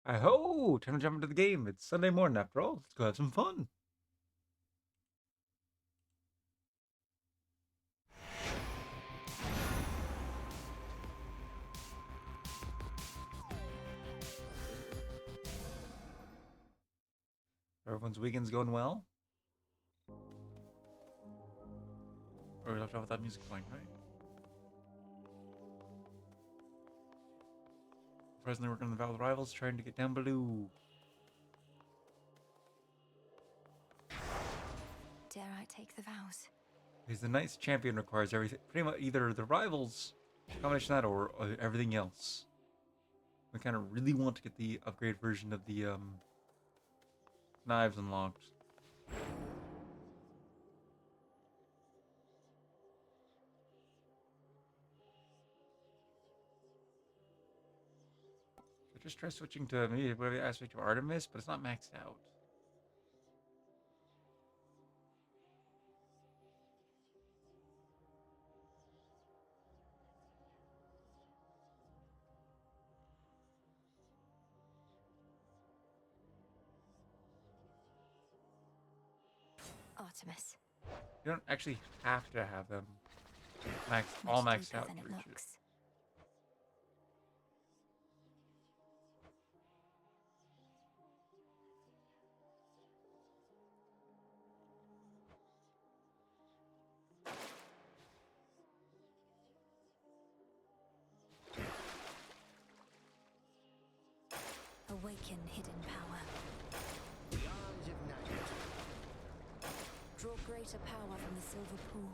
Hi ho! Time to jump into the game. It's Sunday morning after all. Let's go have some fun. Everyone's weekend's going well. Or we left off with that music playing, right? Presently working on the Battle Rivals, trying to get down below. Dare I take the vows? Because the Knight's Champion requires everything, pretty much either the Rivals, combination of that, or everything else. We kind of really want to get the upgrade version of the knives unlocked. I just try switching to maybe whatever aspect of Artemis, but it's not maxed out. Artemis. You don't actually have to have them all Much maxed deeper out than to it reach it. looks. Awaken hidden power. The arms of night. Draw greater power from the silver pool.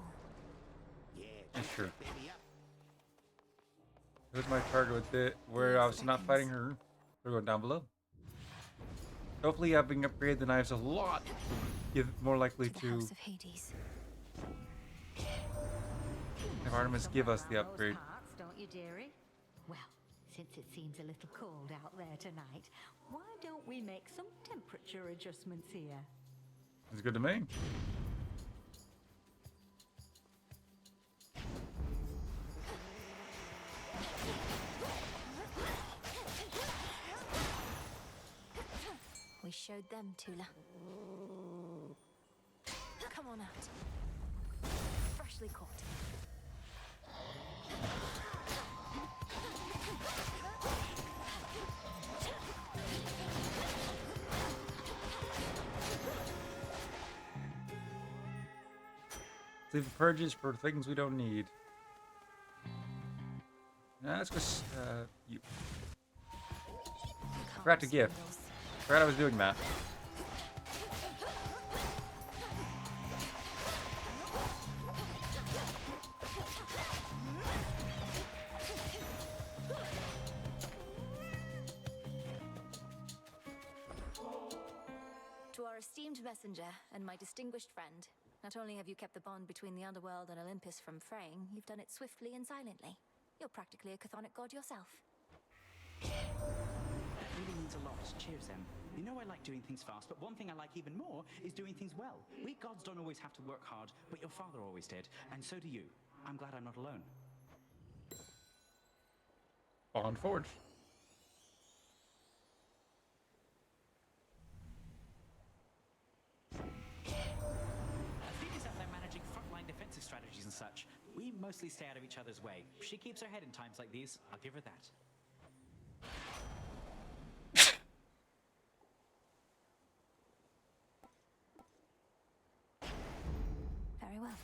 Yeah, Yeah, keep sure. that baby up. Who's my target with it? We're Yes, obviously not seconds. fighting her. We're going down below. Hopefully having upgraded the knives a lot give more likely To the to House of Hades. have Artemis give us the upgrade. Parts, don't you, dearie? Well, since it seems a little cold out there tonight, why don't we make some temperature adjustments here? It's good to me. We showed them, Tula. Come on out. Freshly caught. Leave the purges for things we don't need. Nah, let's go. You forgot to Calm, gift. Spindles. Forgot I was doing that. To our esteemed messenger and my distinguished friend, not only have you kept the bond between the underworld and Olympus from fraying, you've done it swiftly and silently. You're practically a chthonic god yourself. That really means a lot. Cheers, Em. You know I like doing things fast, but one thing I like even more is doing things well. We gods don't always have to work hard, but your father always did, and so do you. I'm glad I'm not alone. Bond forward. Phoebe's out there managing frontline defensive strategies and such. We mostly stay out of each other's way. She keeps her head in times like these. I'll give her that. Very well.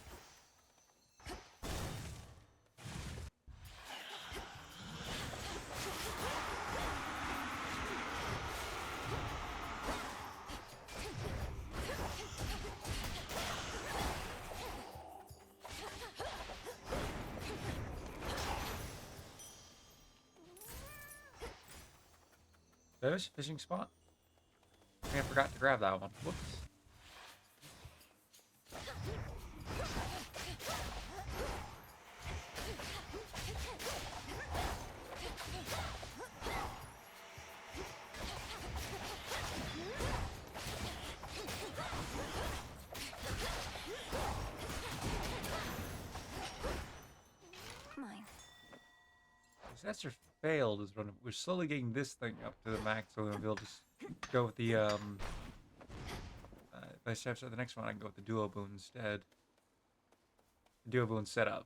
There's a fishing spot. I forgot to grab that one. Whoops. Mine. That's her failed is when we're slowly getting this thing up to the max, so we'll be able to go with the if I start the next one, I can go with the duo boon instead. The duo boon setup.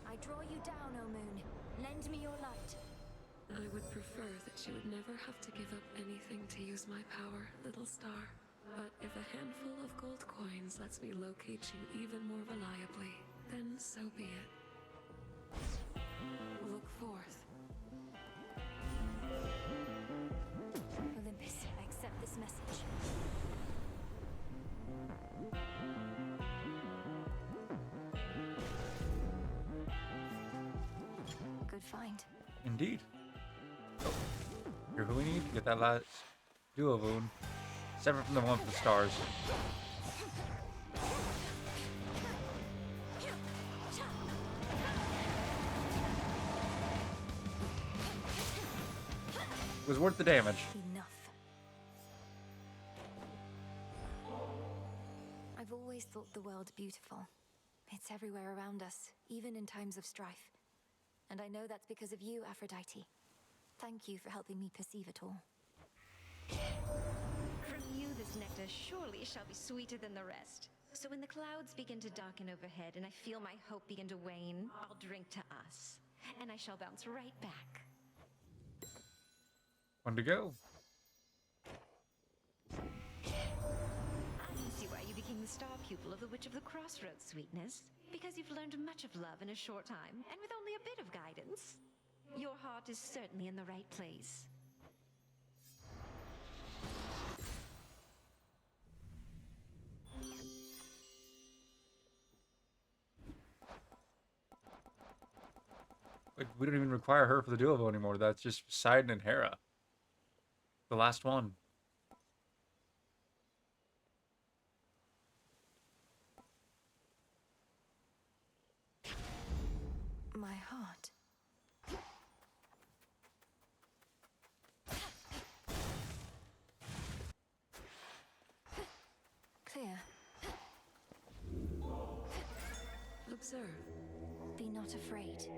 I draw you down, O moon. Lend me your light. I would prefer that you would never have to give up anything to use my power, little star. But if a handful of gold coins lets me locate you even more reliably, then so be it. Look forth. Olympus, I accept this message. Good find. Indeed. Oh, here who we need to get that last duo boon. Separate from the one for the stars. It was worth the damage. Enough. I've always thought the world beautiful. It's everywhere around us, even in times of strife. And I know that's because of you, Aphrodite. Thank you for helping me perceive it all. From you, this nectar surely shall be sweeter than the rest. So when the clouds begin to darken overhead and I feel my hope begin to wane, I'll drink to us. And I shall bounce right back. One to go. I can see why you became the star pupil of the Witch of the Crossroads, Sweetness. Because you've learned much of love in a short time, and with only a bit of guidance. Your heart is certainly in the right place. Like, we don't even require her for the duo boon anymore. That's just Poseidon and Hera. The last one. My heart. Clear. Observe. Be not afraid.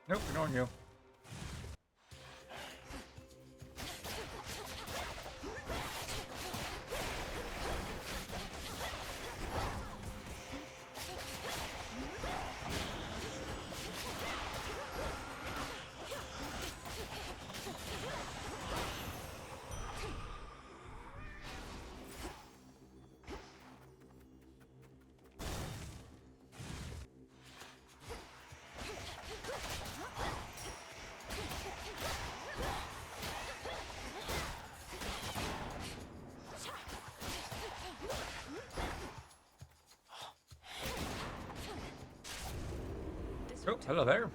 Nope, ignoring you. Oh, hello there.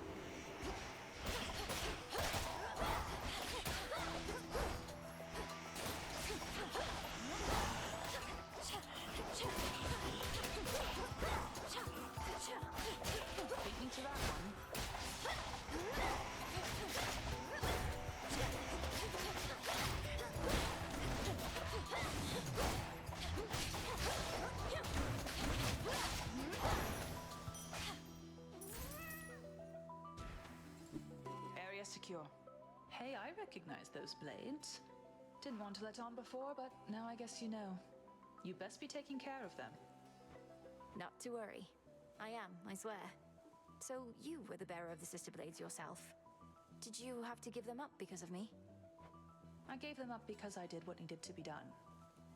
Beat me to that one. Area secure. Hey, I recognize those blades. Didn't want to let on before, but now I guess you know. You best be taking care of them. Not to worry. I am, I swear. So you were the bearer of the sister blades yourself. Did you have to give them up because of me? I gave them up because I did what needed to be done.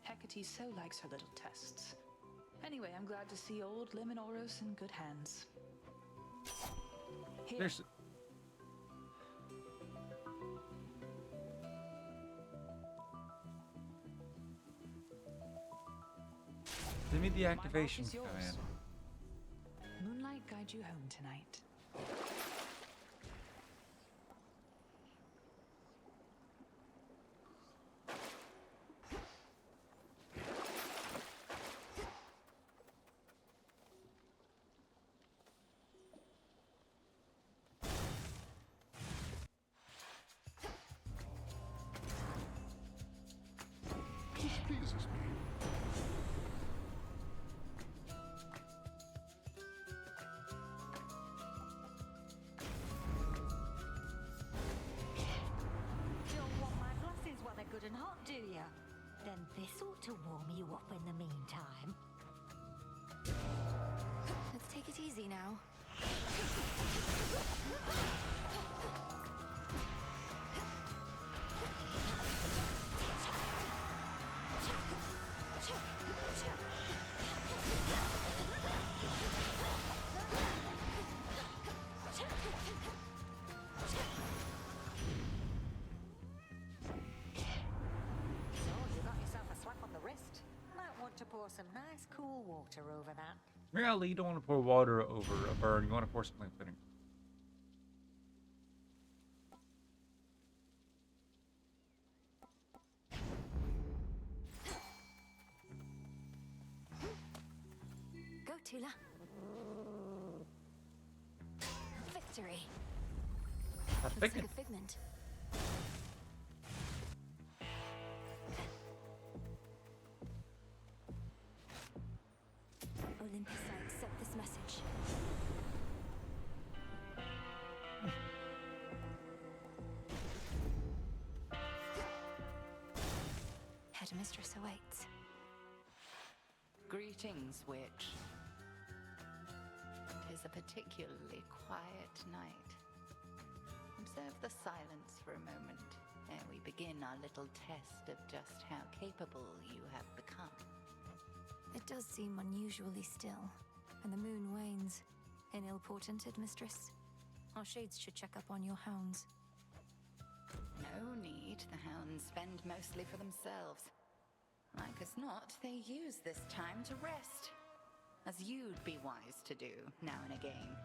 Hecate so likes her little tests. Anyway, I'm glad to see old Liminoros in good hands. Here. There's... Give me the activation is yours. command. Moonlight guide you home tonight. This ought to warm you up in the meantime. Let's take it easy now. So, you got yourself a slap on the wrist. Might want to pour some nice cool water over that. Really, you don't want to pour water over a burn. You want to pour something fitting. Go, Tula. Victory. That's Looks big. like a figment. Olympus, I accept this message. Headmistress awaits. Greetings, witch. Tis a particularly quiet night. Observe the silence for a moment ere we begin our little test of just how capable you have become. It does seem unusually still, and the moon wanes. An ill-portented, mistress? Our shades should check up on your hounds. No need, the hounds spend mostly for themselves. Like as not, they use this time to rest. As you'd be wise to do, now and again.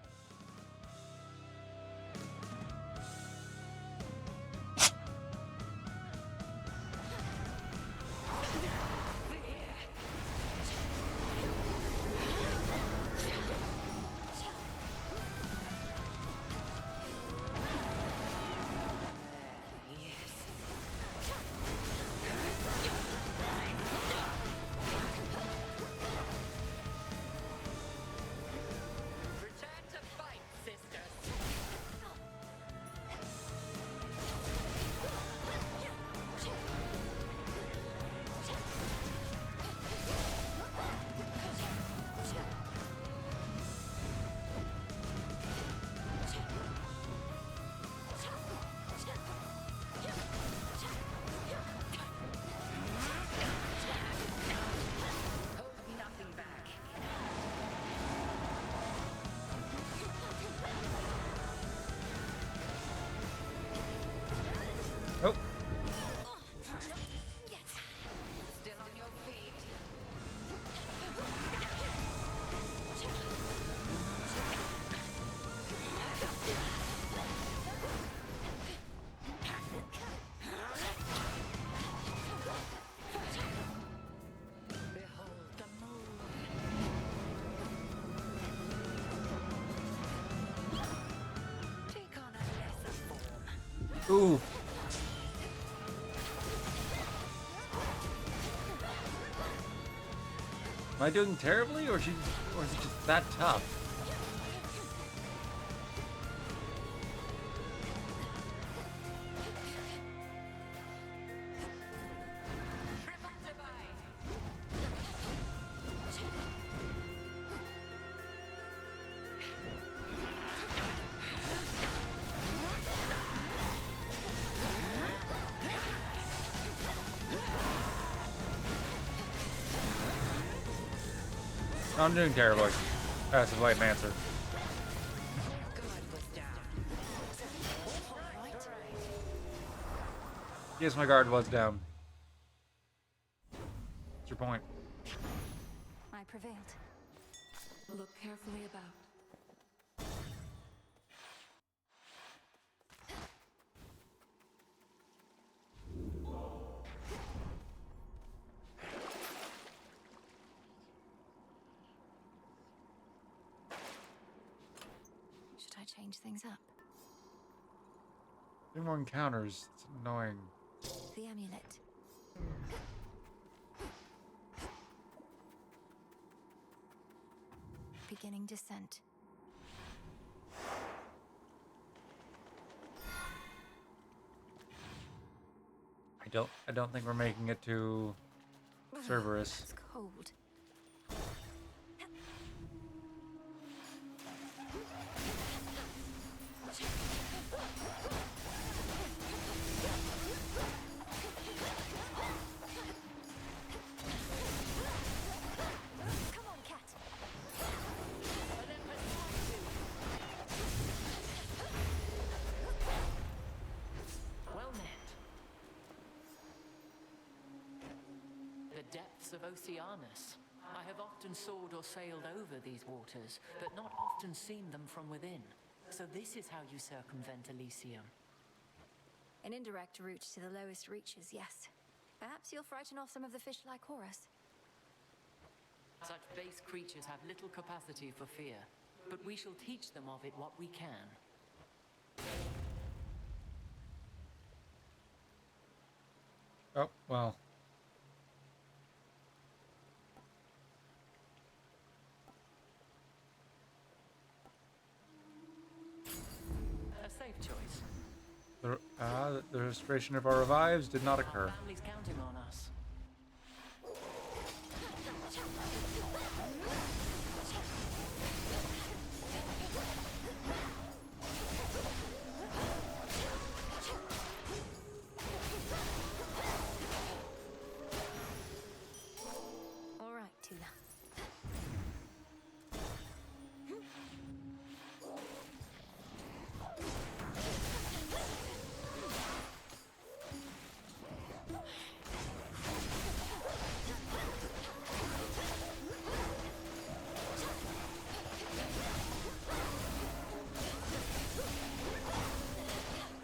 Return to fight, sisters! Hold nothing back. Oh, Still on your feet. Behold the moon. Take on a lesser form. ooh. Am I doing terribly, or is it just that tough? Triple divide. I'm doing terribly. Passive light answer. Guard was down. Yes, my guard was down. What's your point? I prevailed. Look carefully about. Should I change things up? 3 more encounters. It's annoying. The amulet. Beginning descent. I don't think we're making it to Cerberus. It's cold. Come on, cat. Well met. The depths of Oceanus. I have often soared or sailed over these waters, but not often seen them from within. So this is how you circumvent Elysium. An indirect route to the lowest reaches, yes. Perhaps you'll frighten off some of the fish like Horus. Such base creatures have little capacity for fear, but we shall teach them of it what we can. Oh, well. A safe choice. The restoration of our revives did not occur. Our family's counting on us. All right, Tula.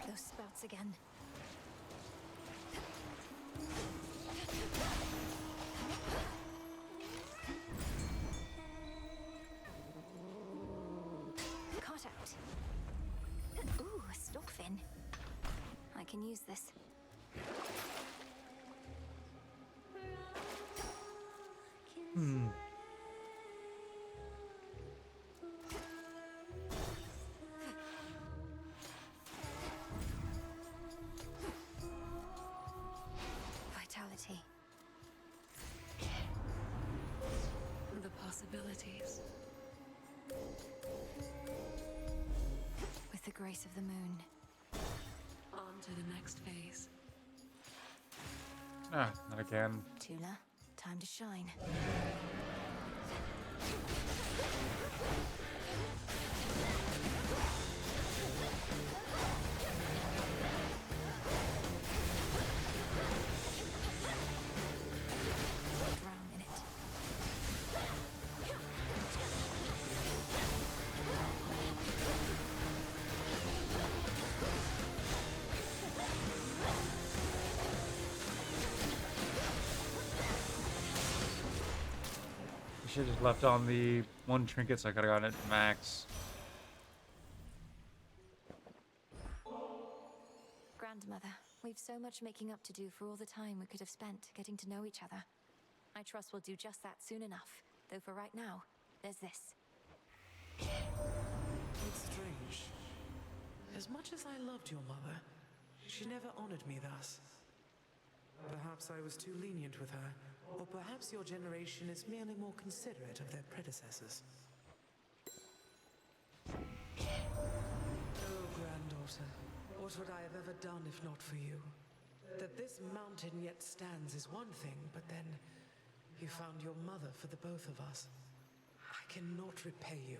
Those spouts again. Caught out. Ooh, a stockfin. I can use this. Vitality. The possibilities. With the grace of the moon. On to the next phase. Ah, not again. Tula, time to shine. Drown in it. I should have just left on the one trinket so I could have gotten it max. Grandmother, we've so much making up to do for all the time we could have spent getting to know each other. I trust we'll do just that soon enough. Though for right now, there's this. It's strange. As much as I loved your mother, she never honored me thus. Perhaps I was too lenient with her, or perhaps your generation is merely more considerate of their predecessors. Oh, granddaughter, what would I have ever done if not for you? That this mountain yet stands is one thing, but then you found your mother for the both of us. I cannot repay you.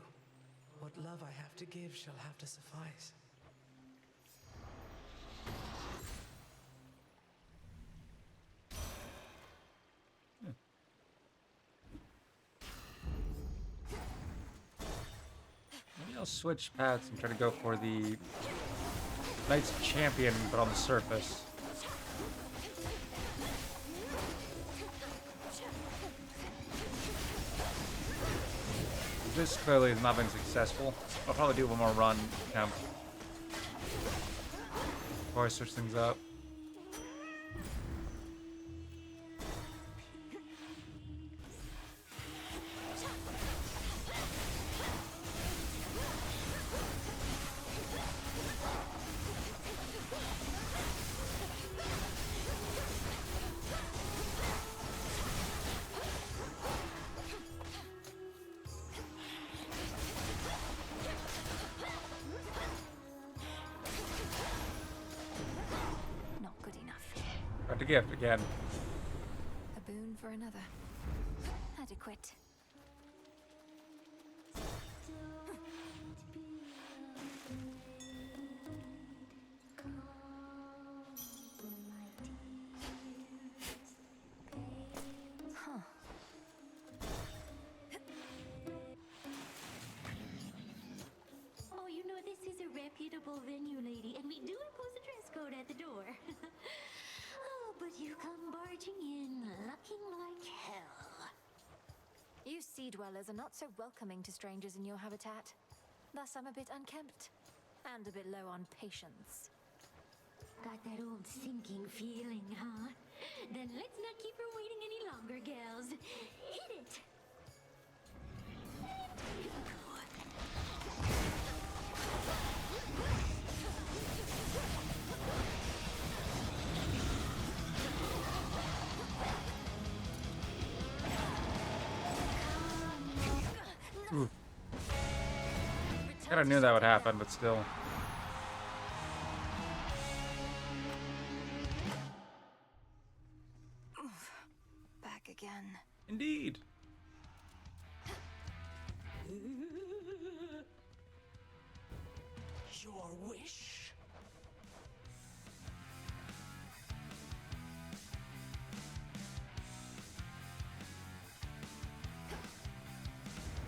What love I have to give shall have to suffice. Maybe I'll switch paths and try to go for the Knights Champion, but on the surface. This clearly has not been successful. I'll probably do one more run, kind of, before I switch things up. Got the gift again. A boon for another. Adequate. Huh. Oh, you know, this is a reputable venue, lady, and we do impose a dress code at the door. Oh, but you come barging in, looking like hell. You sea dwellers are not so welcoming to strangers in your habitat. Thus, I'm a bit unkempt. And a bit low on patience. Got that old sinking feeling, huh? Then let's not keep her waiting any longer, gals. Hit it! Ooh. Kinda knew that would happen, but still. Back again. Indeed. Your wish?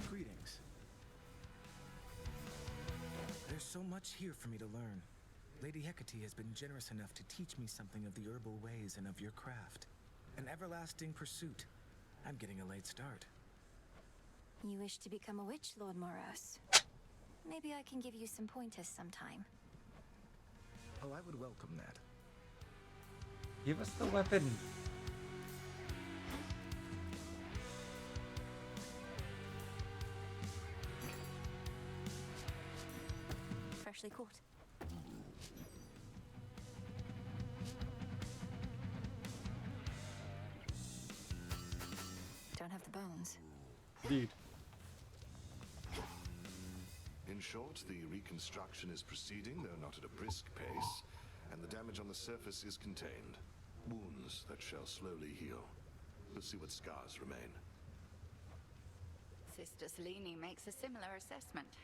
Greetings. There's so much here for me to learn. Lady Hecate has been generous enough to teach me something of the herbal ways and of your craft. An everlasting pursuit. I'm getting a late start. You wish to become a witch, Lord Moros? Maybe I can give you some pointers sometime. Oh, I would welcome that. Give us the weapon. Freshly caught. Don't have the bones. Indeed. In short, the reconstruction is proceeding, though not at a brisk pace, and the damage on the surface is contained. Wounds that shall slowly heal. We'll see what scars remain. Sister Selene makes a similar assessment.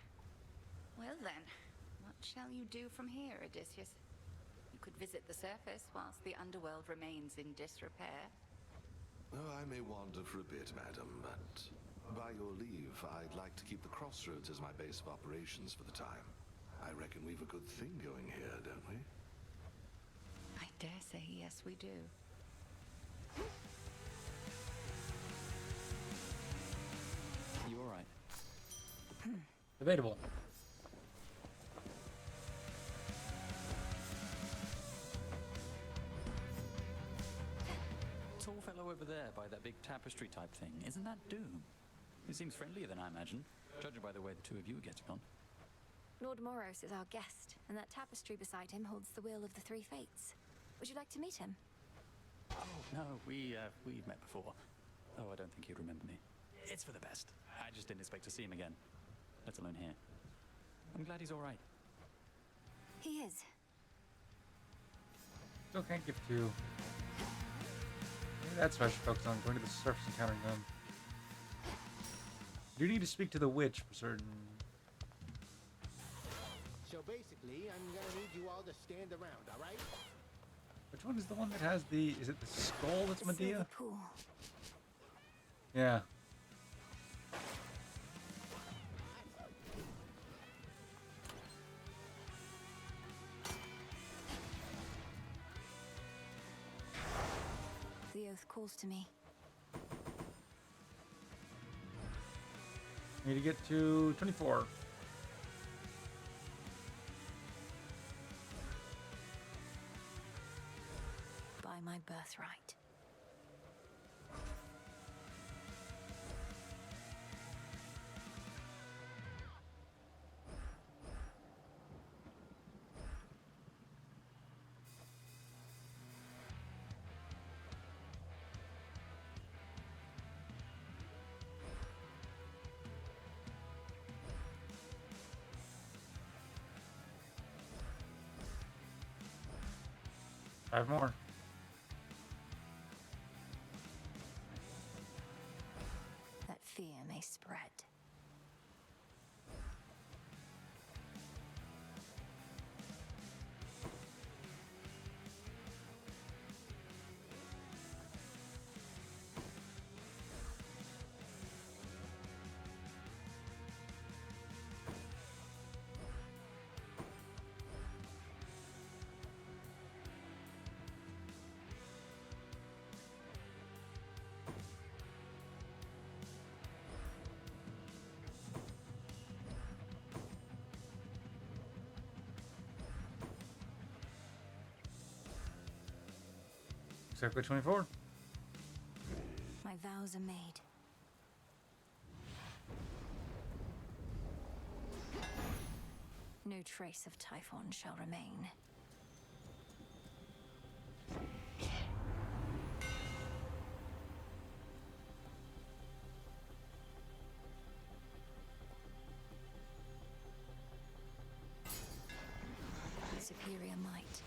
Well then, what shall you do from here, Odysseus? You could visit the surface whilst the underworld remains in disrepair. Oh, I may wander for a bit, madam, but by your leave, I'd like to keep the crossroads as my base of operations for the time. I reckon we've a good thing going here, don't we? I dare say yes, we do. You all right? Debatable. Tall fellow over there by that big tapestry type thing. Isn't that Doom? He seems friendlier than I imagined, judging by the way the two of you are getting on. Lord Moros is our guest, and that tapestry beside him holds the wheel of the three fates. Would you like to meet him? Oh, no, we've met before. Oh, I don't think he'd remember me. It's for the best. I just didn't expect to see him again, let alone here. I'm glad he's all right. He is. Still can't give two. Maybe that's what I should focus on, going to the surface and encountering them. You need to speak to the witch for certain. So basically, I'm gonna need you all to stand around, alright? Which one is the one that has the... Is it the skull that's The Medea? silver pool. Yeah. The oath calls to me. Need to get to 24. By my birthright. Five more. spread. Exactly 24. My vows are made. No trace of Typhon shall remain. Superior might.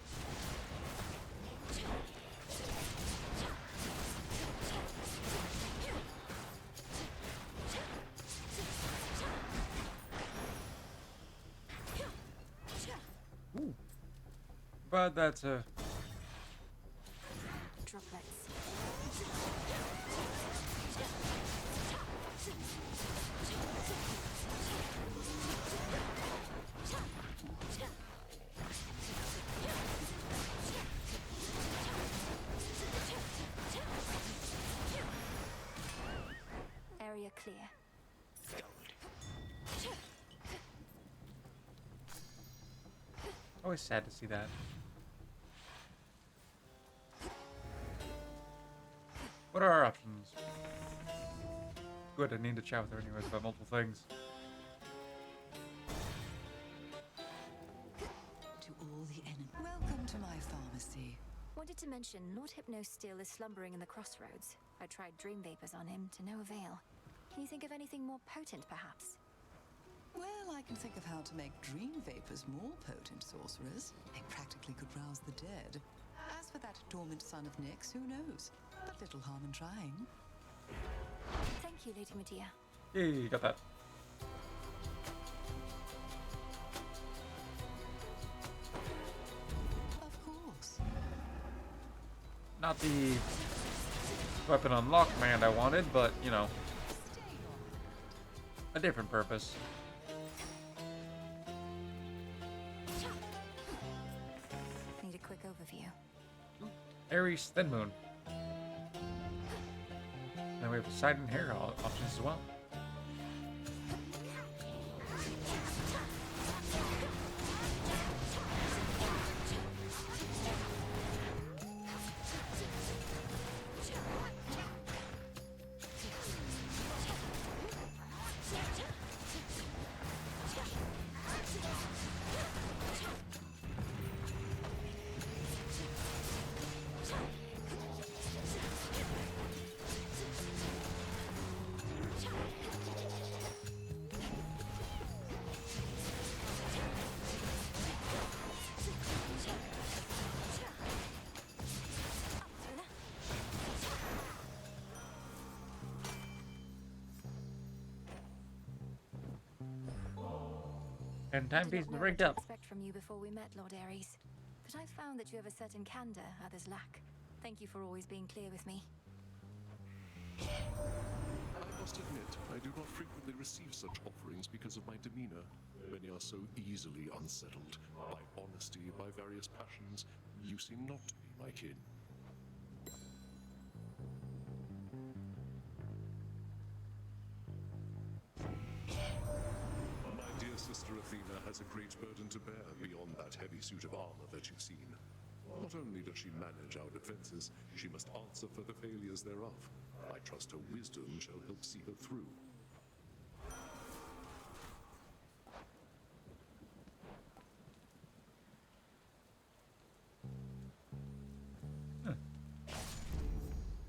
Ooh. But that's a... Droplets. Area clear. Always sad to see that. What are our options? Good, I need to chat with her anyways about multiple things. To all the enemy. Welcome to my pharmacy. Wanted to mention, Lord Hypno-Steel is slumbering in the crossroads. I tried dream vapors on him to no avail. Can you think of anything more potent, perhaps? Well, I can think of how to make dream vapors more potent, sorcerers. They practically could rouse the dead. As for that dormant son of Nyx, who knows? But little harm in trying. Thank you, Lady Medea. Yay, you got that. Of course. Not the weapon unlock command I wanted, but, you know, a different purpose. Need a quick overview. Ares, then Moon. Then we have Poseidon hair options as well. And time piece is rigged up. Expect from you before we met, Lord Ares. But I've found that you have a certain candor others lack. Thank you for always being clear with me. I must admit, I do not frequently receive such offerings because of my demeanor. Many are so easily unsettled by honesty, by various passions. You seem not to be my kin. My dear sister Athena has a great burden to bear beyond that heavy suit of armor that you've seen. Not only does she manage our defenses, she must answer for the failures thereof. I trust her wisdom shall help see her through.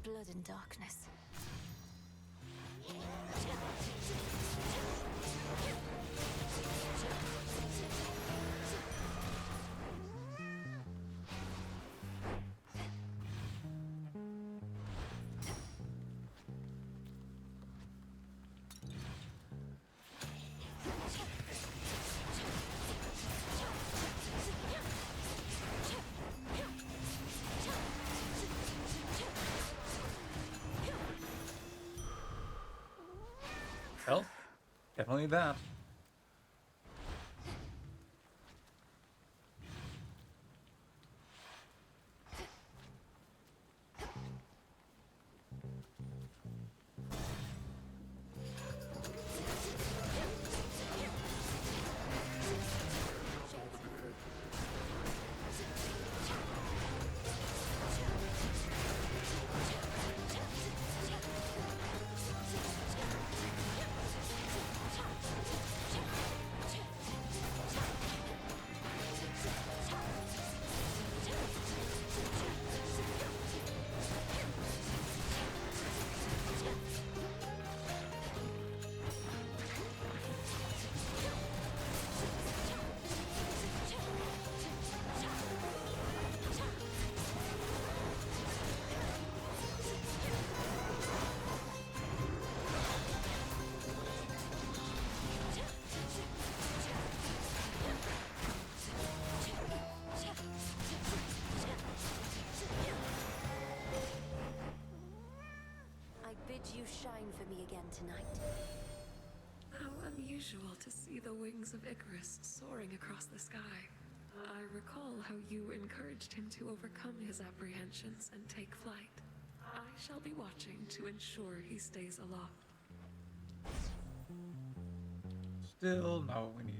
Blood and darkness. Definitely that. I bid you shine for me again tonight. How unusual to see the wings of Icarus soaring across the sky. I recall how you encouraged him to overcome his apprehensions and take flight. I shall be watching to ensure he stays aloft. Still not what we need.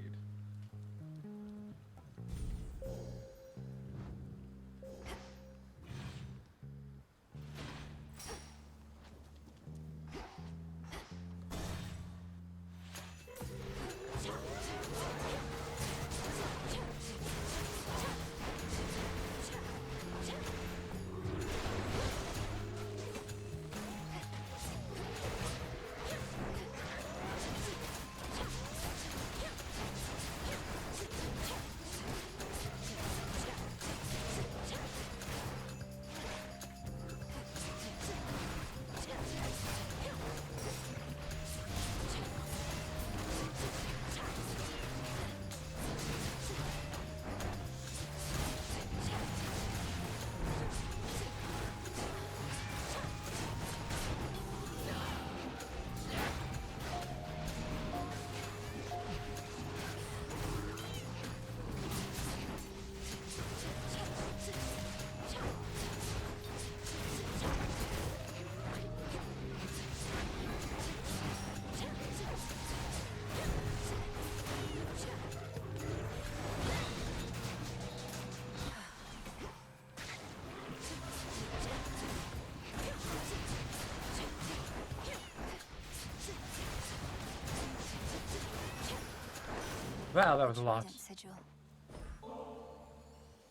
Wow, that was a lot. Sigil.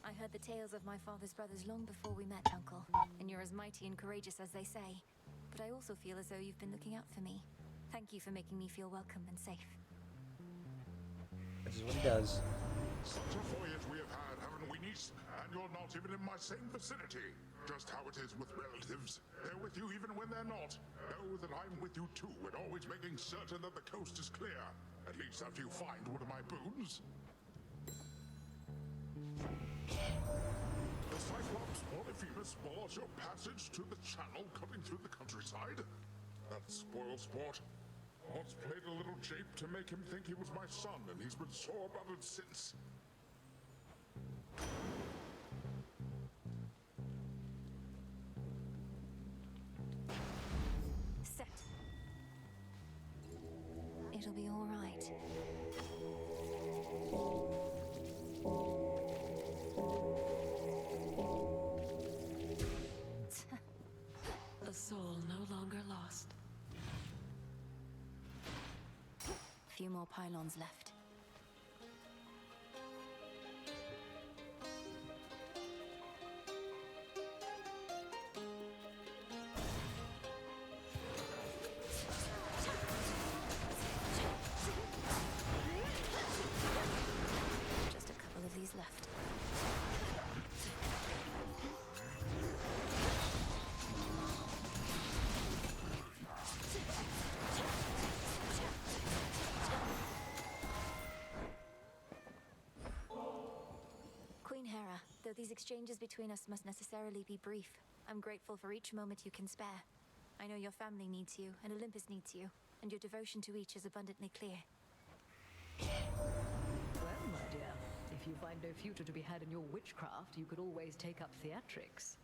I heard the tales of my father's brothers long before we met, Uncle, and you're as mighty and courageous as they say. But I also feel as though you've been looking out for me. Thank you for making me feel welcome and safe. Which is what he does. Such a voyage we have had, haven't we, niece? And you're not even in my same vicinity. Just how it is with relatives. They're with you even when they're not. Know that I'm with you too, and always making certain that the coast is clear. At least after you find one of my boons. The Cyclops Polyphemus bars your passage to the channel cutting through the countryside. That spoil sport. Once played a little jape to make him think he was my son, and he's been sore about it since. Set. It'll be all right. A soul no longer lost. A few more pylons left. Just a couple of these left. Queen Hera, though these exchanges between us must necessarily be brief, I'm grateful for each moment you can spare. I know your family needs you, and Olympus needs you. and your devotion to each is abundantly clear. Well, my dear, if you find no future to be had in your witchcraft, you could always take up theatrics.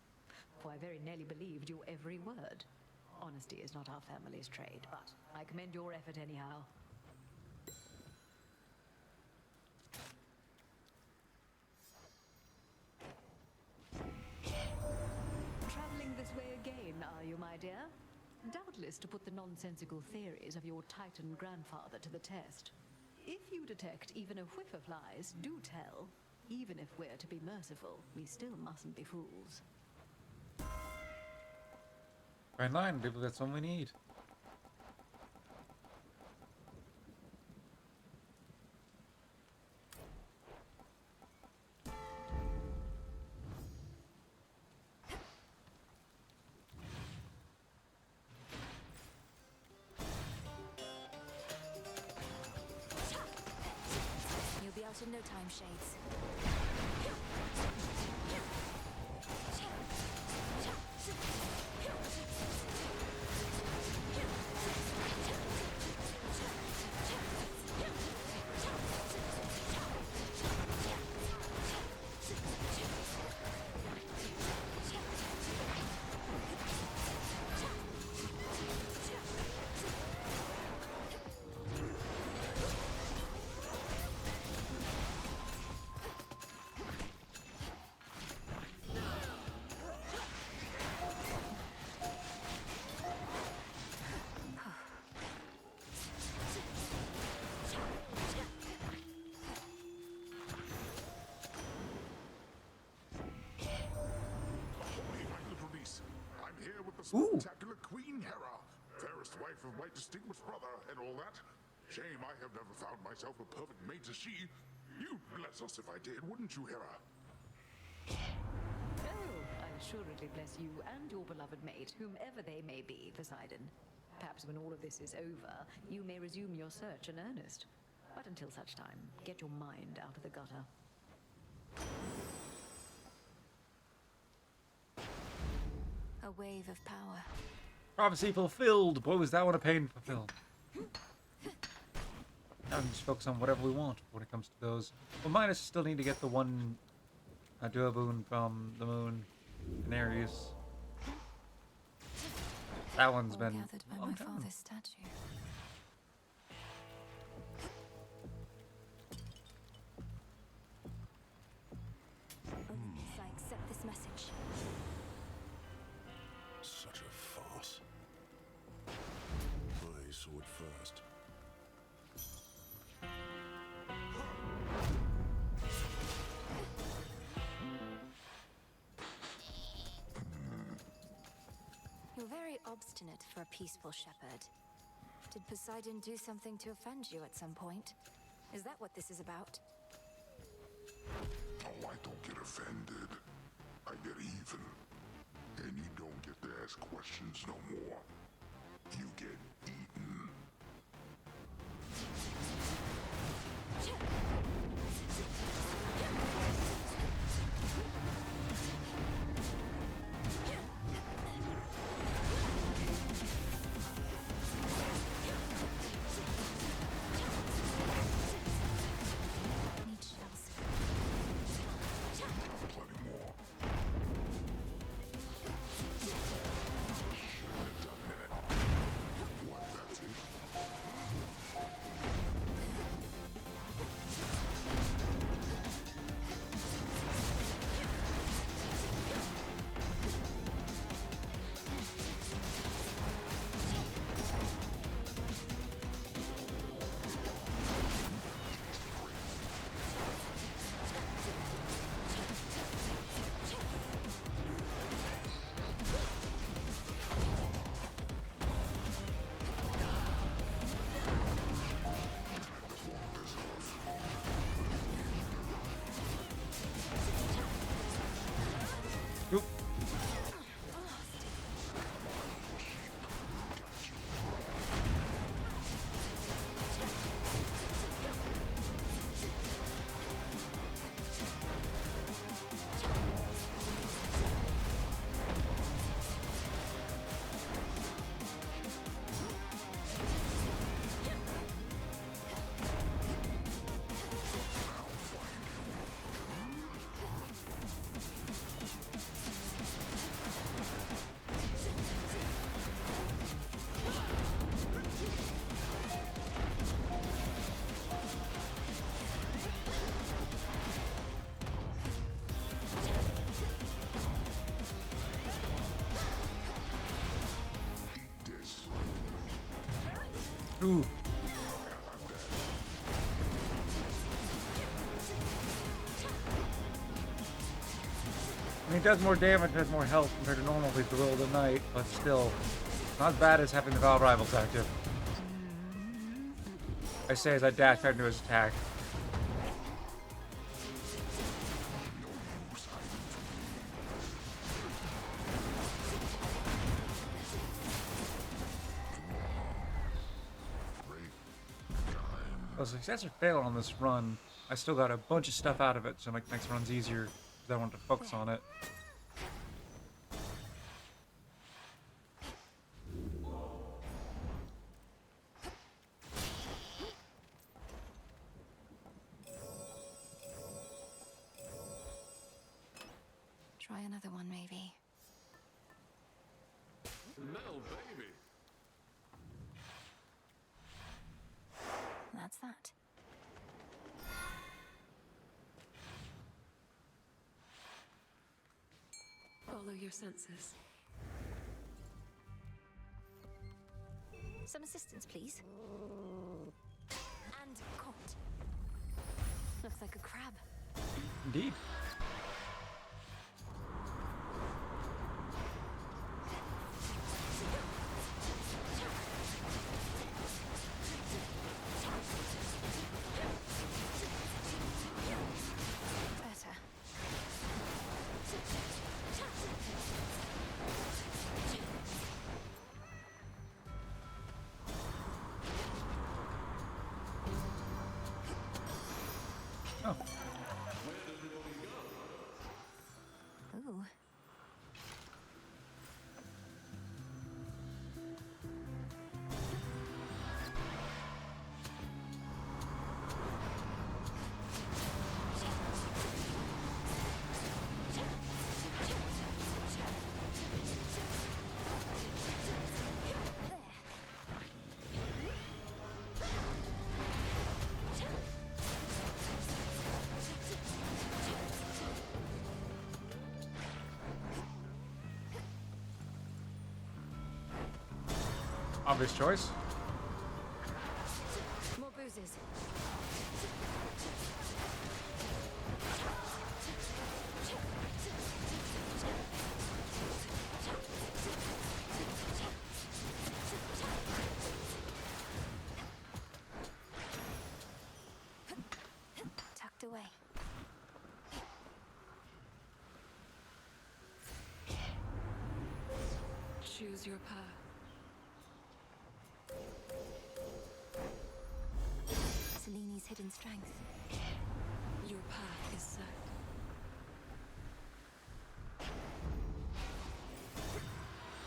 For I very nearly believed your every word. Honesty is not our family's trade, but I commend your effort anyhow. Traveling this way again, are you, my dear? Doubtless to put the nonsensical theories of your Titan grandfather to the test. If you detect even a whiff of lies, do tell. Even if we're to be merciful, we still mustn't be fools. Fine line, maybe that's all we need. You'll be out in no time, Shades. Spectacular Queen Hera, fairest wife of my distinguished brother, and all that. Shame I have never found myself a perfect mate as she. You'd bless us if I did, wouldn't you, Hera? Oh, I'll assuredly bless you and your beloved mate, whomever they may be, Poseidon. Perhaps when all of this is over, you may resume your search in earnest. But until such time, get your mind out of the gutter. A wave of power. Prophecy fulfilled. Boy, was that one a pain to fulfill. Now we can just focus on whatever we want when it comes to those. Well, minus still need to get the one duo boon from the moon in Aries. That one's been Gathered by my father's statue. I accept this message. Such a farce. I saw it first. You're very obstinate for a peaceful shepherd. Did Poseidon do something to offend you at some point? Is that what this is about? Oh, I don't get offended. I get even. And you don't get to ask questions no more. You get eaten. Ooh. I mean, it does more damage, has more health compared to normal with the Will of the Night, but still, not as bad as having the Val Rivals active. I say as I dash right into his attack. Well, success or fail on this run, I still got a bunch of stuff out of it, so it makes next runs easier, because I want to focus on it. Try another one, maybe. Little baby. That's that. Follow your senses. Some assistance, please. And caught. Looks like a crab. Indeed. Better. Oh. Ooh. Obvious choice. More bruises. Tucked away. Choose your path. Seleni's hidden strength. Your path is set.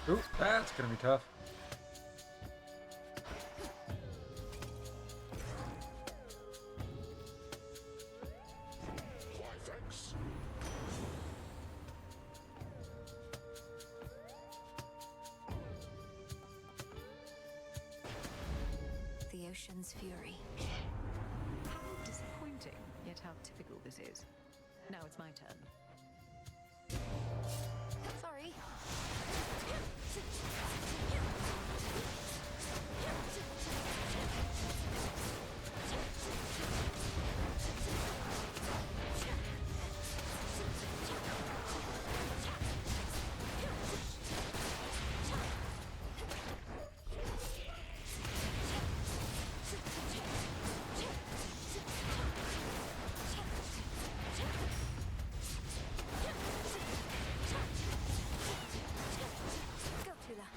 Ooh, that's gonna be tough. Why, thanks. The ocean's fury. How disappointing, yet how typical this is. Now it's my turn. Sorry. Go, Tula.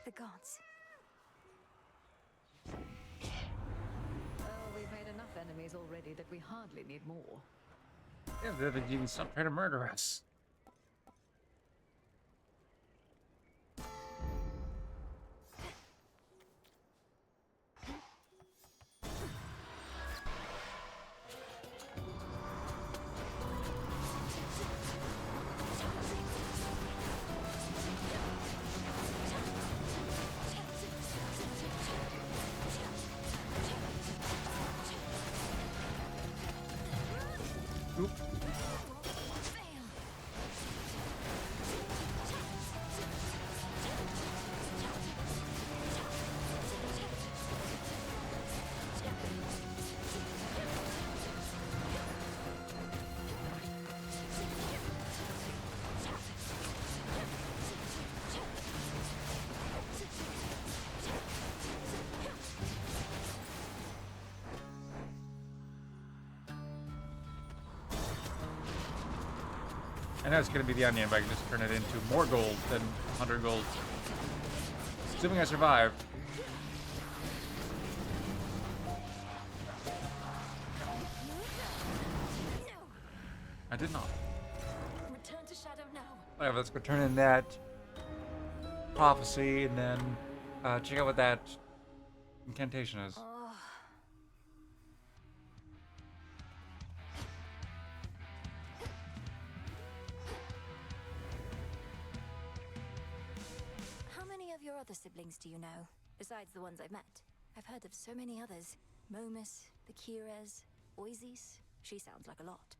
The gods. Well, we've made enough enemies already that we hardly need more. Yeah, they've even stopped trying to murder us. Oop. I know it's going to be the onion, but I can just turn it into more gold than 100 gold. Assuming I survive. I did not. Return to Shadow now. Alright, let's go turn in that prophecy and then check out what that incantation is. How many of your other siblings do you know, besides the ones I've met? I've heard of so many others. Momus, the Kires, Oasis. She sounds like a lot.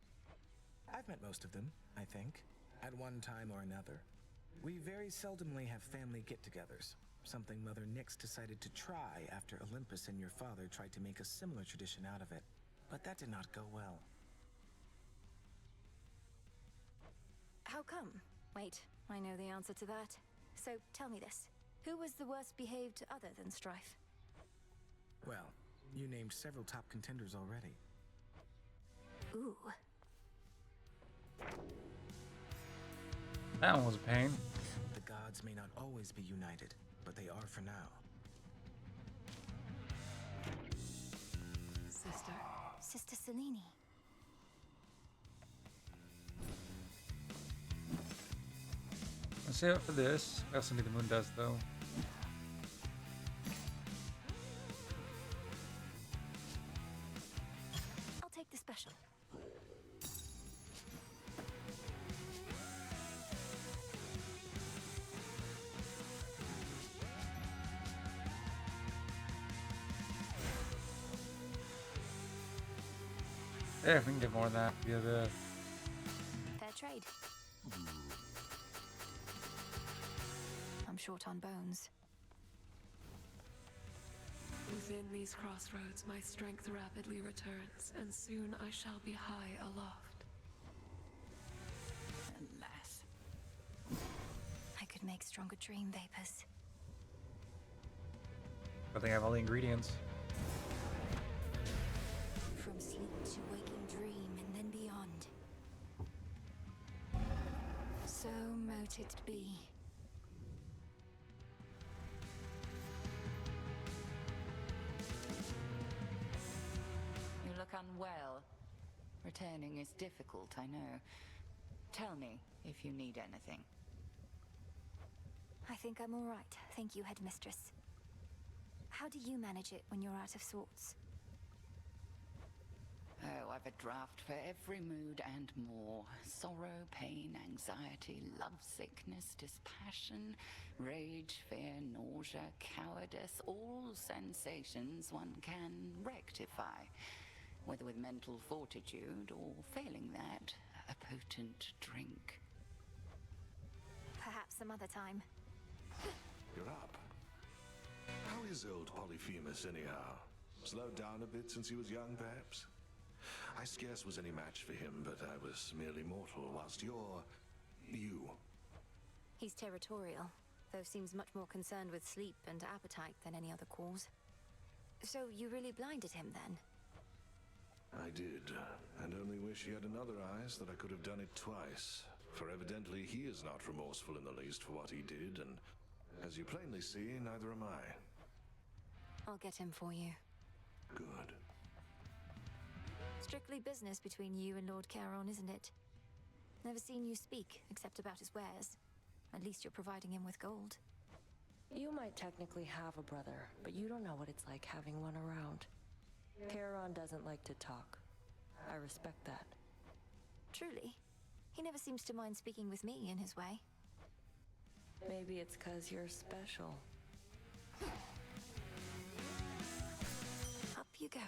I've met most of them, I think, at one time or another. We very seldomly have family get-togethers, something Mother Nyx decided to try after Olympus and your father tried to make a similar tradition out of it. But that did not go well. How come? Wait, I know the answer to that. So tell me this. Who was the worst behaved other than Strife? Well, you named several top contenders already. Ooh. That one was a pain. The gods may not always be united, but they are for now. Sister. Sister Selene. Let's save it for this. I also need the moon dust though. I'll take the special. Yeah, if we can get more of that via the... Fair trade. I'm short on bones. Within these crossroads, my strength rapidly returns, and soon I shall be high aloft. Alas. I could make stronger dream vapors. I think I have all the ingredients. From sleep to waking dream and then beyond. So mote it be. You look unwell. Returning is difficult, I know. Tell me if you need anything. I think I'm all right. Thank you, Headmistress. How do you manage it when you're out of sorts? Oh, I've a draft for every mood and more. Sorrow, pain, anxiety, lovesickness, dispassion, rage, fear, nausea, cowardice, all sensations one can rectify. Whether with mental fortitude or, failing that, a potent drink. Perhaps some other time. You're up. How is old Polyphemus, anyhow? Slowed down a bit since he was young, perhaps? I scarce was any match for him, but I was merely mortal, whilst you're... you. He's territorial, though seems much more concerned with sleep and appetite than any other cause. So you really blinded him, then? I did, and only wish he had another eyes that I could have done it twice. For evidently he is not remorseful in the least for what he did, and as you plainly see, neither am I. I'll get him for you. Good. Strictly business between you and Lord Charon, isn't it? Never seen you speak, except about his wares. At least you're providing him with gold. You might technically have a brother, but you don't know what it's like having one around. Charon doesn't like to talk. I respect that. Truly? He never seems to mind speaking with me in his way. Maybe it's 'cause you're special. Up you go.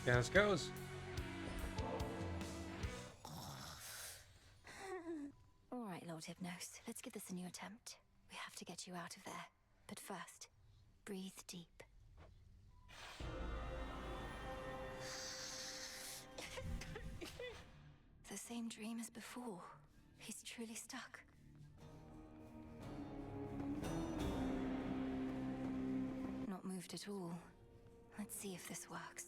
Gas goes. All right, Lord Hypnos, let's give this a new attempt. We have to get you out of there. But first, breathe deep. The same dream as before. He's truly stuck. Not moved at all. Let's see if this works.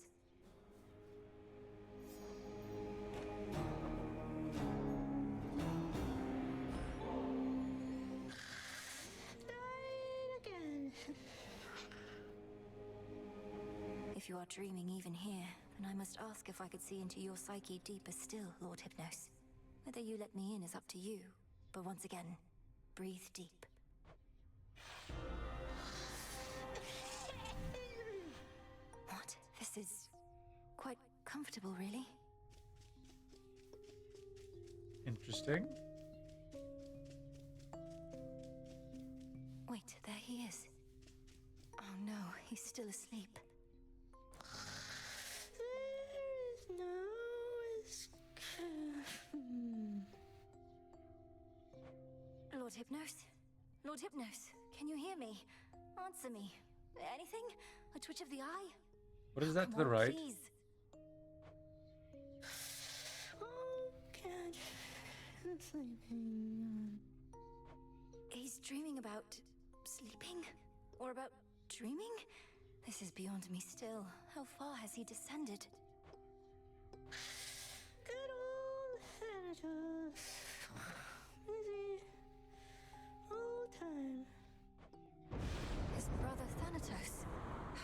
If you are dreaming even here, then I must ask if I could see into your psyche deeper still, Lord Hypnos. Whether you let me in is up to you, but once again, breathe deep. What? This is quite comfortable, really. Interesting. Wait, there he is. Oh no, he's still asleep. Lord Hypnos? Lord Hypnos, can you hear me? Answer me. Anything? A twitch of the eye? What is that to Come the on, right? Please. He's dreaming about sleeping? Or about dreaming? This is beyond me still. How far has he descended? Good old Thanatos. Busy all time. His brother Thanatos.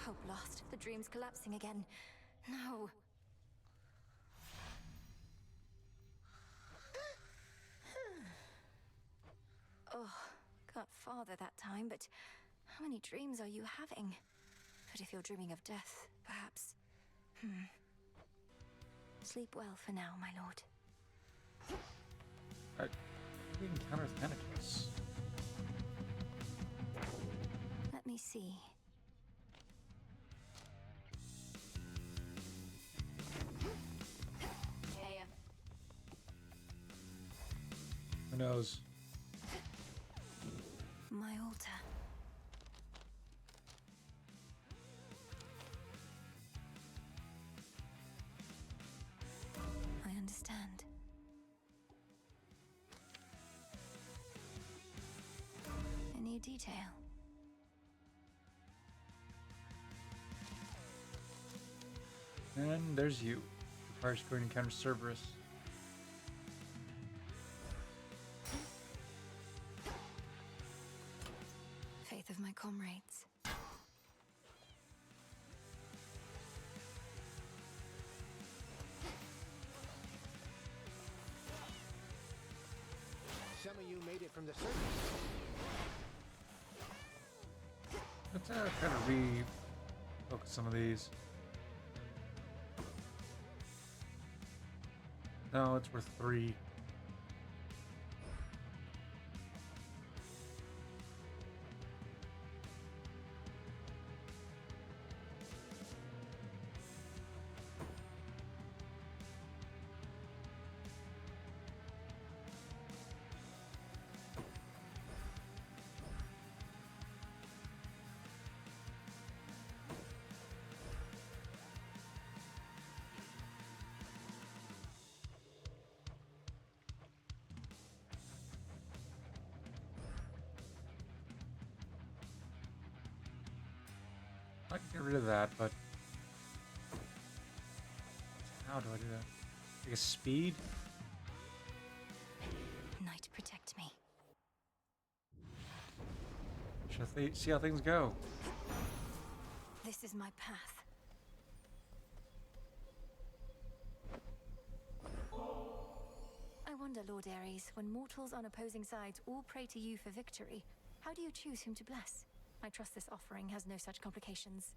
Oh, blast. The dream's collapsing again. No. Oh, got farther that time, but how many dreams are you having? But if you're dreaming of death, perhaps... Sleep well for now, my lord. We encounter Thanatos. Let me see. Hey, Who knows? my altar. I understand. Any detail? And there's you. Requires going to encounter Cerberus. Faith of my comrades. Some of you made it from the surface. Let's kind of refocus some of these. No, it's worth 3. I can get rid of that, but how do I do that? I guess speed? Night, protect me. Should I see how things go? This is my path. I wonder, Lord Ares, when mortals on opposing sides all pray to you for victory, how do you choose whom to bless? I trust this offering has no such complications.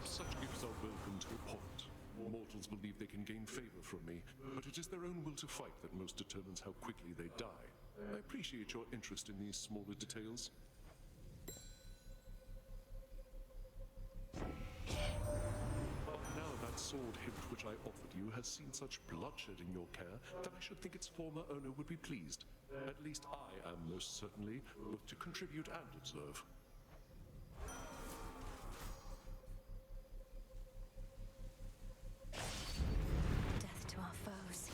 Such gifts are welcome to a point. Mortals believe they can gain favor from me, but it is their own will to fight that most determines how quickly they die. I appreciate your interest in these smaller details. sword hilt which I offered you has seen such bloodshed in your care that I should think its former owner would be pleased. At least I am most certainly, both to contribute and observe. Death to our foes.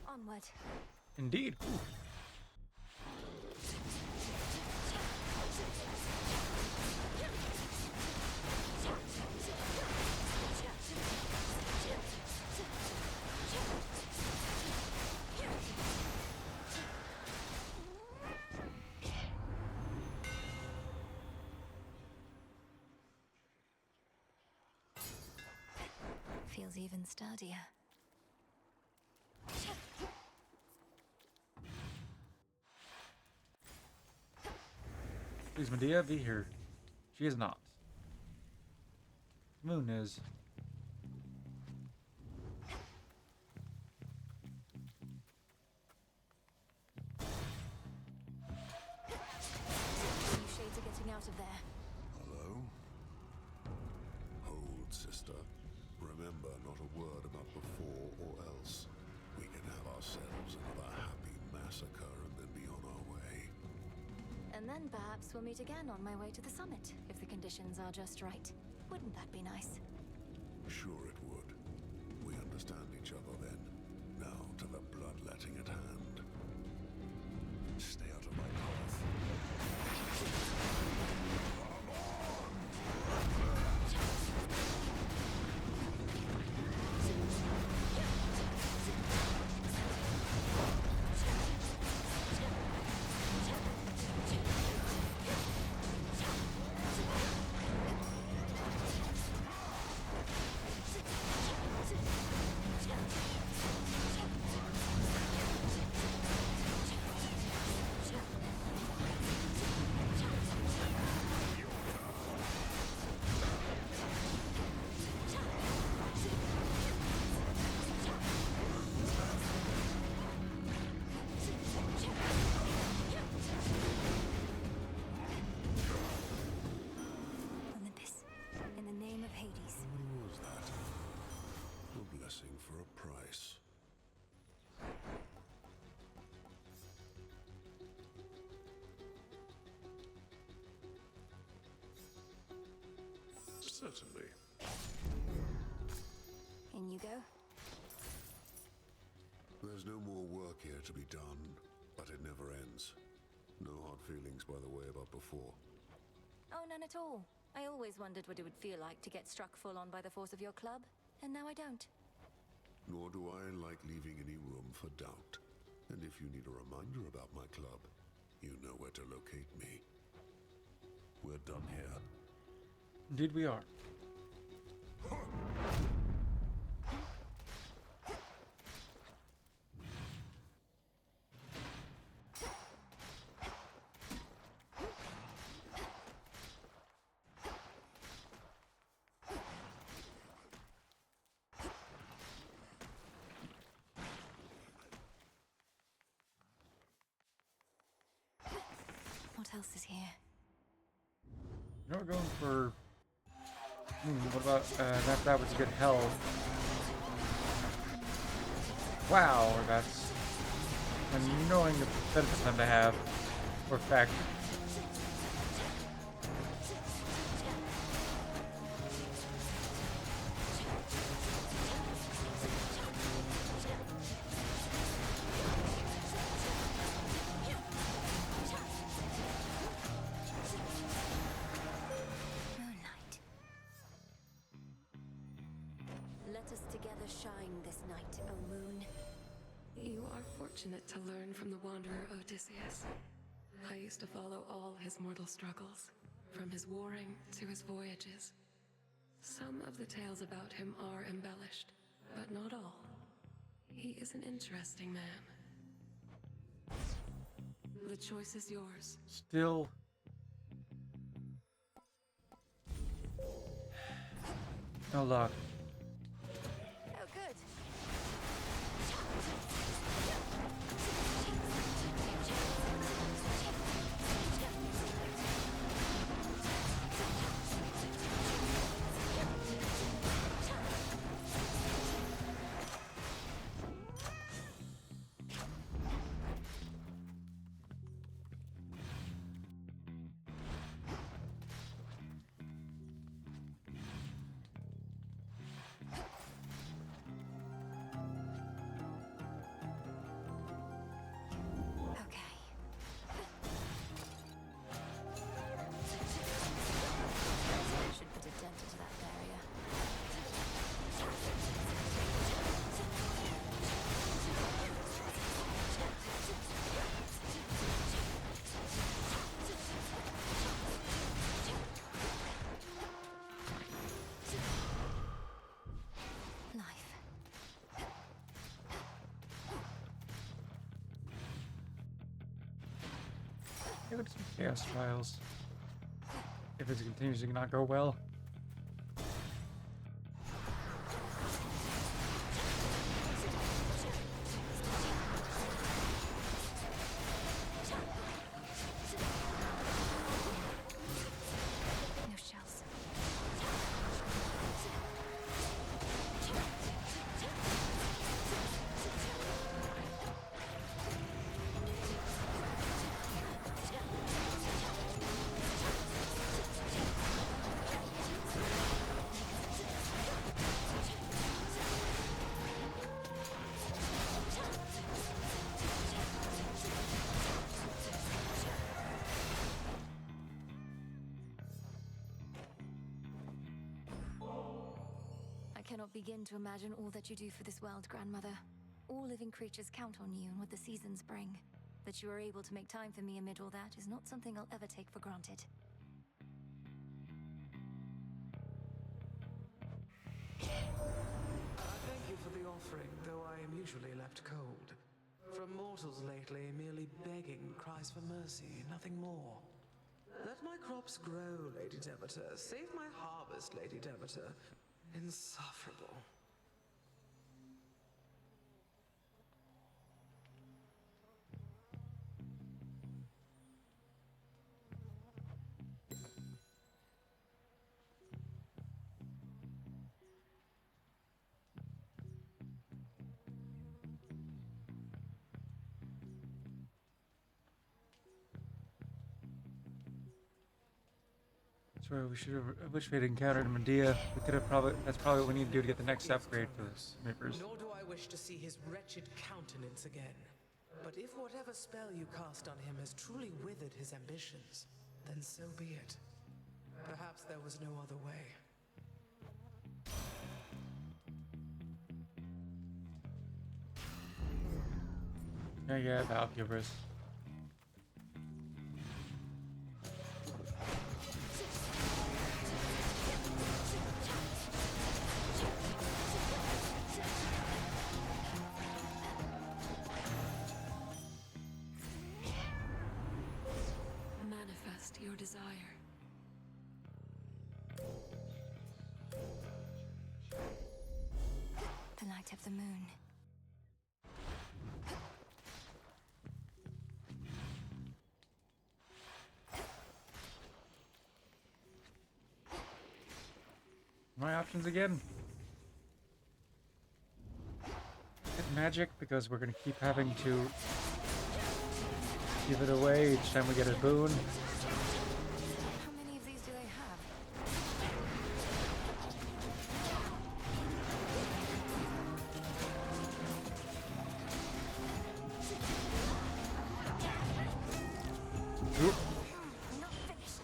Onward. Indeed. Ooh. Feels even sturdier. Please, Medea, be here. She is not. Moon is. You shades are getting out of there. Hello? Hold, sister. Remember, not a word about before or else. We can have ourselves another happy massacre and then be on our way. And then perhaps we'll meet again on my way to the summit, if the conditions are just right. Wouldn't that be nice? Sure it would. We understand each other then. Now to the bloodletting at hand. Stay out of my path. Olympus, in the name of Hades. What was that? A blessing for a price. Certainly. In you go. There's no more work here to be done, but it never ends. No hard feelings, by the way, about before. Oh, none at all. I always wondered what it would feel like to get struck full on by the force of your club, and now I don't. Nor do I like leaving any room for doubt. And if you need a reminder about my club, you know where to locate me. We're done here. Indeed we are. What else is here? You know we're going for. What about that was a good hell. Wow, that's knowing the benefits of them to have for fact. Let us together shine this night, O moon. You are fortunate to learn from the wanderer Odysseus. I used to follow all his mortal struggles, from his warring to his voyages. Some of the tales about him are embellished, but not all. He is an interesting man. The choice is yours. Still. No luck. Oh, good. Should put a dent into that barrier. Life. Give it some chaos trials. If it continues to not go well. No shells. I cannot begin to imagine all that you do for this world, Grandmother. All living creatures count on you and what the seasons bring. That you are able to make time for me amid all that is not something I'll ever take for granted. Thank you for the offering, though I am usually left cold. From mortals lately, merely begging cries for mercy, nothing more. Let my crops grow, Lady Demeter. Save my harvest, Lady Demeter. Insufferable. Sorry, we should have. I wish we had encountered Medea. We could have probably. That's probably what we need to do to get the next upgrade for the Reapers. Nor do I wish to see his wretched countenance again. But if whatever spell you cast on him has truly withered his ambitions, then so be it. Perhaps there was no other way. Yeah, the Alcubus. Manifest your desire. The light of the moon. My options again. Get magic because we're gonna keep having to give it away each time we get a boon. How many of these do they have? Oop. Not finished.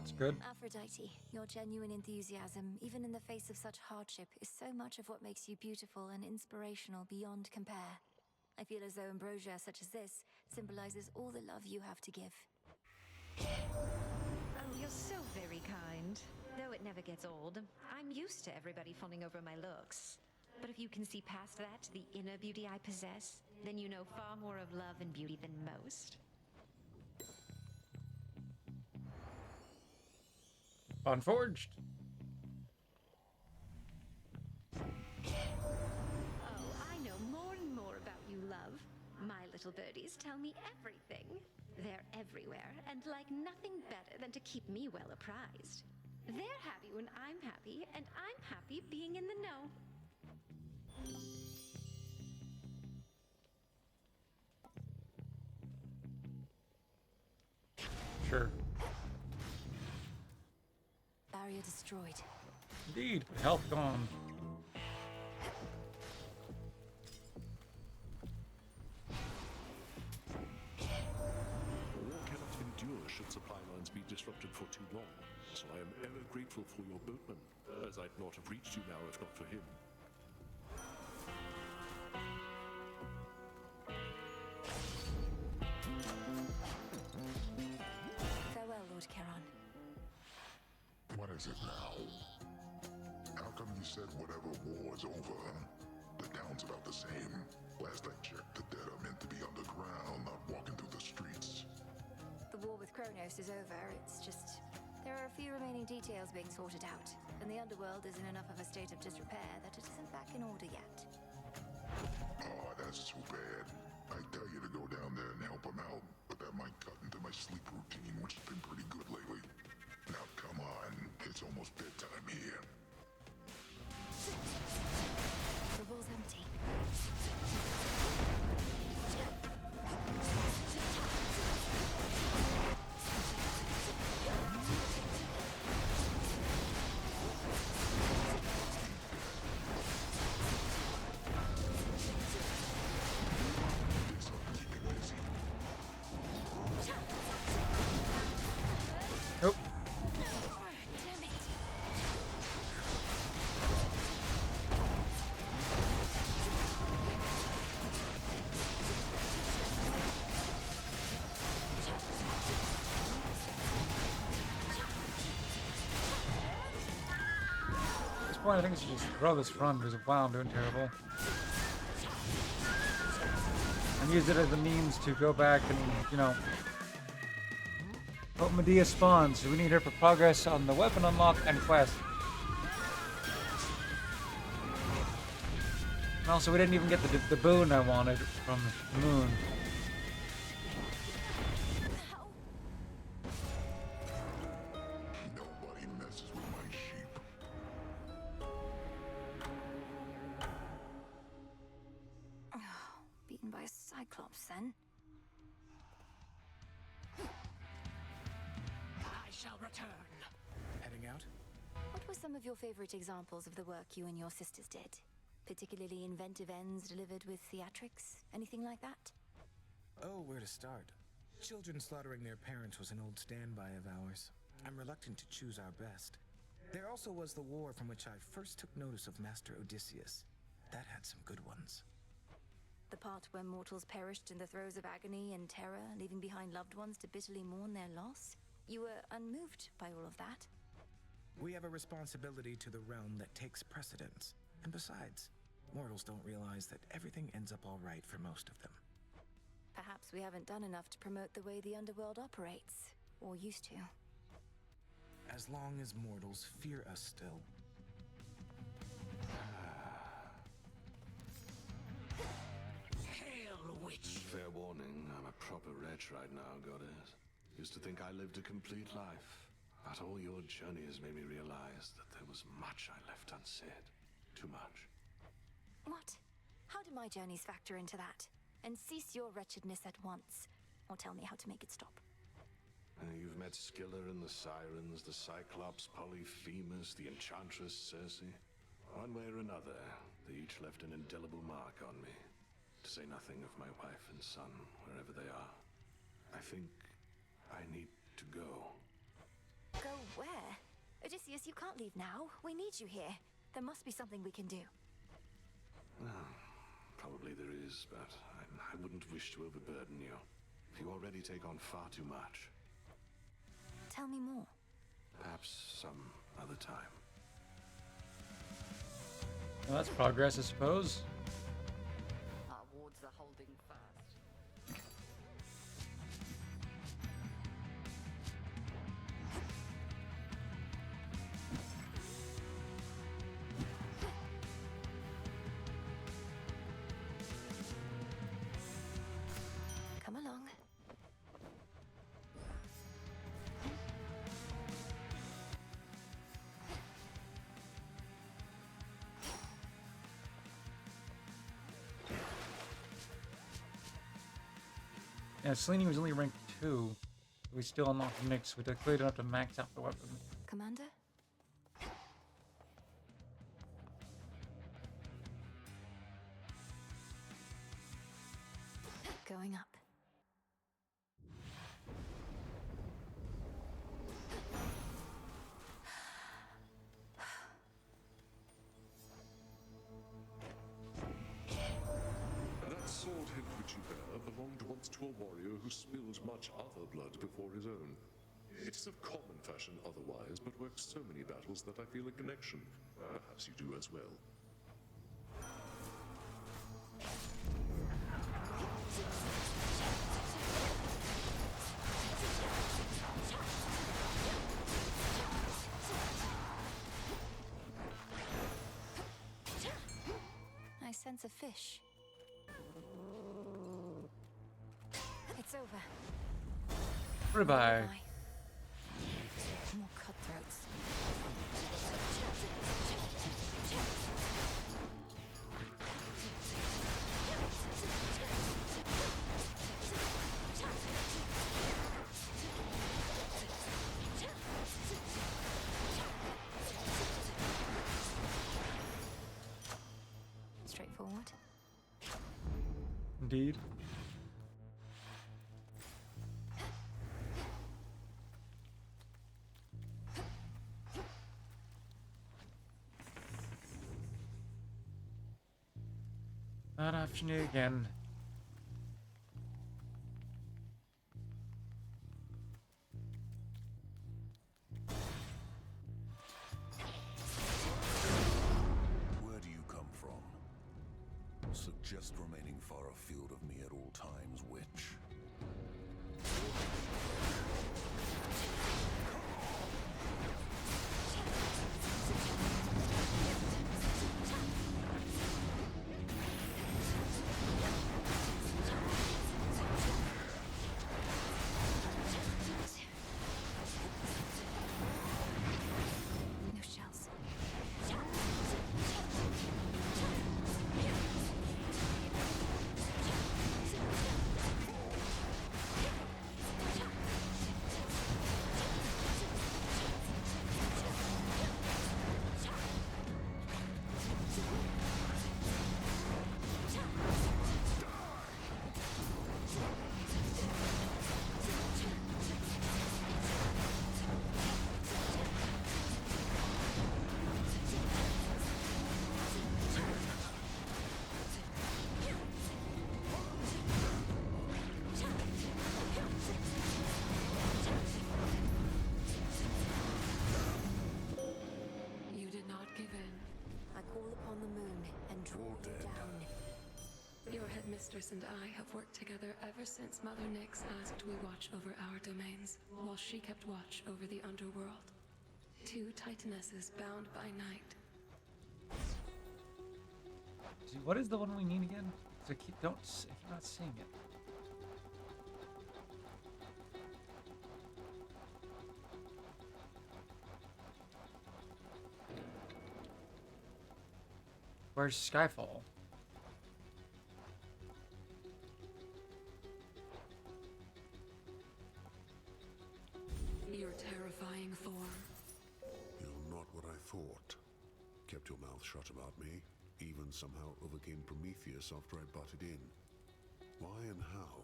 It's good. Aphrodite, your genuine enthusiasm, even in the face of such hardship, is so much of what makes you beautiful and inspirational beyond compare. I feel as though ambrosia such as this symbolizes all the love you have to give. Oh, you're so very kind. Though it never gets old. I'm used to everybody fawning over my looks. But if you can see past that to the inner beauty I possess, then you know far more of love and beauty than most. Unforged. Oh, I know more and more about you, love. My little birdies tell me everything. They're everywhere and like nothing better than to keep me well apprised. They're happy when I'm happy, and I'm happy being in the know. Sure. Barrier destroyed. Indeed, but health gone. War cannot endure should supply lines be disrupted for too long, so I am ever grateful for your boatman, as I'd not have reached you now if not for him. Farewell, Lord Charon. What is it now? How come you said whatever war is over, huh? The town's about the same. Last I checked, the dead are meant to be underground, not walking through the streets. The war with Kronos is over. It's just there are a few remaining details being sorted out, and the underworld is in enough of a state of disrepair that it isn't back in order yet. Oh, that's too bad. I tell you to go down there and help them out, but that might cut into my sleep routine, which has been pretty good lately. Now come on, it's almost bedtime here. The ball's empty. Nope. At this point, I think I should just throw this run because wow, I'm doing terrible. And use it as a means to go back and, you know, hope Medea spawns. We need her for progress on the weapon unlock and quest. And also, we didn't even get the boon I wanted from the moon. Nobody messes with my sheep. Beaten by a Cyclops, then? I shall return. Heading out? What were some of your favorite examples of the work you and your sisters did? Particularly inventive ends delivered with theatrics? Anything like that? Oh, where to start? Children slaughtering their parents was an old standby of ours. I'm reluctant to choose our best. There also was the war from which I first took notice of Master Odysseus. That had some good ones. The part where mortals perished in the throes of agony and terror, leaving behind loved ones to bitterly mourn their loss? You were unmoved by all of that? We have a responsibility to the realm that takes precedence. And besides, mortals don't realize that everything ends up all right for most of them. Perhaps we haven't done enough to promote the way the underworld operates, or used to. As long as mortals fear us still. Hail, witch! Fair warning, I'm a proper wretch right now, goddess. Used to think I lived a complete life. But all your journey has made me realize that there was much I left unsaid. Too much. What? How do my journeys factor into that? And cease your wretchedness at once, or tell me how to make it stop. You've met Scylla and the Sirens, the Cyclops, Polyphemus, the Enchantress Circe. One way or another, they each left an indelible mark on me. To say nothing of my wife and son, wherever they are. I think I need to go. Go Theseus, you can't leave now. We need you here. There must be something we can do. Probably there is, but I wouldn't wish to overburden you. You already take on far too much. Tell me more. Perhaps some other time. Well, that's progress, I suppose. Our wards are holding fast. Come along. Yeah, Selene was only rank 2. We still unlocked Nyx. We cleared enough to max out the weapon. Commander? Going up. That sword hilt which you bear belonged once to a warrior who spilled much other blood before his own. It is of common fashion otherwise, but works so many battles that I feel a connection. Perhaps you do as well. I sense a fish. It's over. Ribeye. More cutthroats. Straightforward. Indeed. That afternoon again. Where do you come from? Suggest remaining far afield of me at all times, witch. No shells. You did not give in. I call upon the moon and draw you down. Your headmistress and I have worked together ever since Mother Nyx asked we watch over our domains, while she kept watch over the underworld. Two titanesses bound by night. See, what is the one we need again? So I keep not seeing it. Where's Skyfall? Your terrifying form. You're not what I thought. Kept your mouth shut about me, even somehow overcame Prometheus after I butted in. Why and how?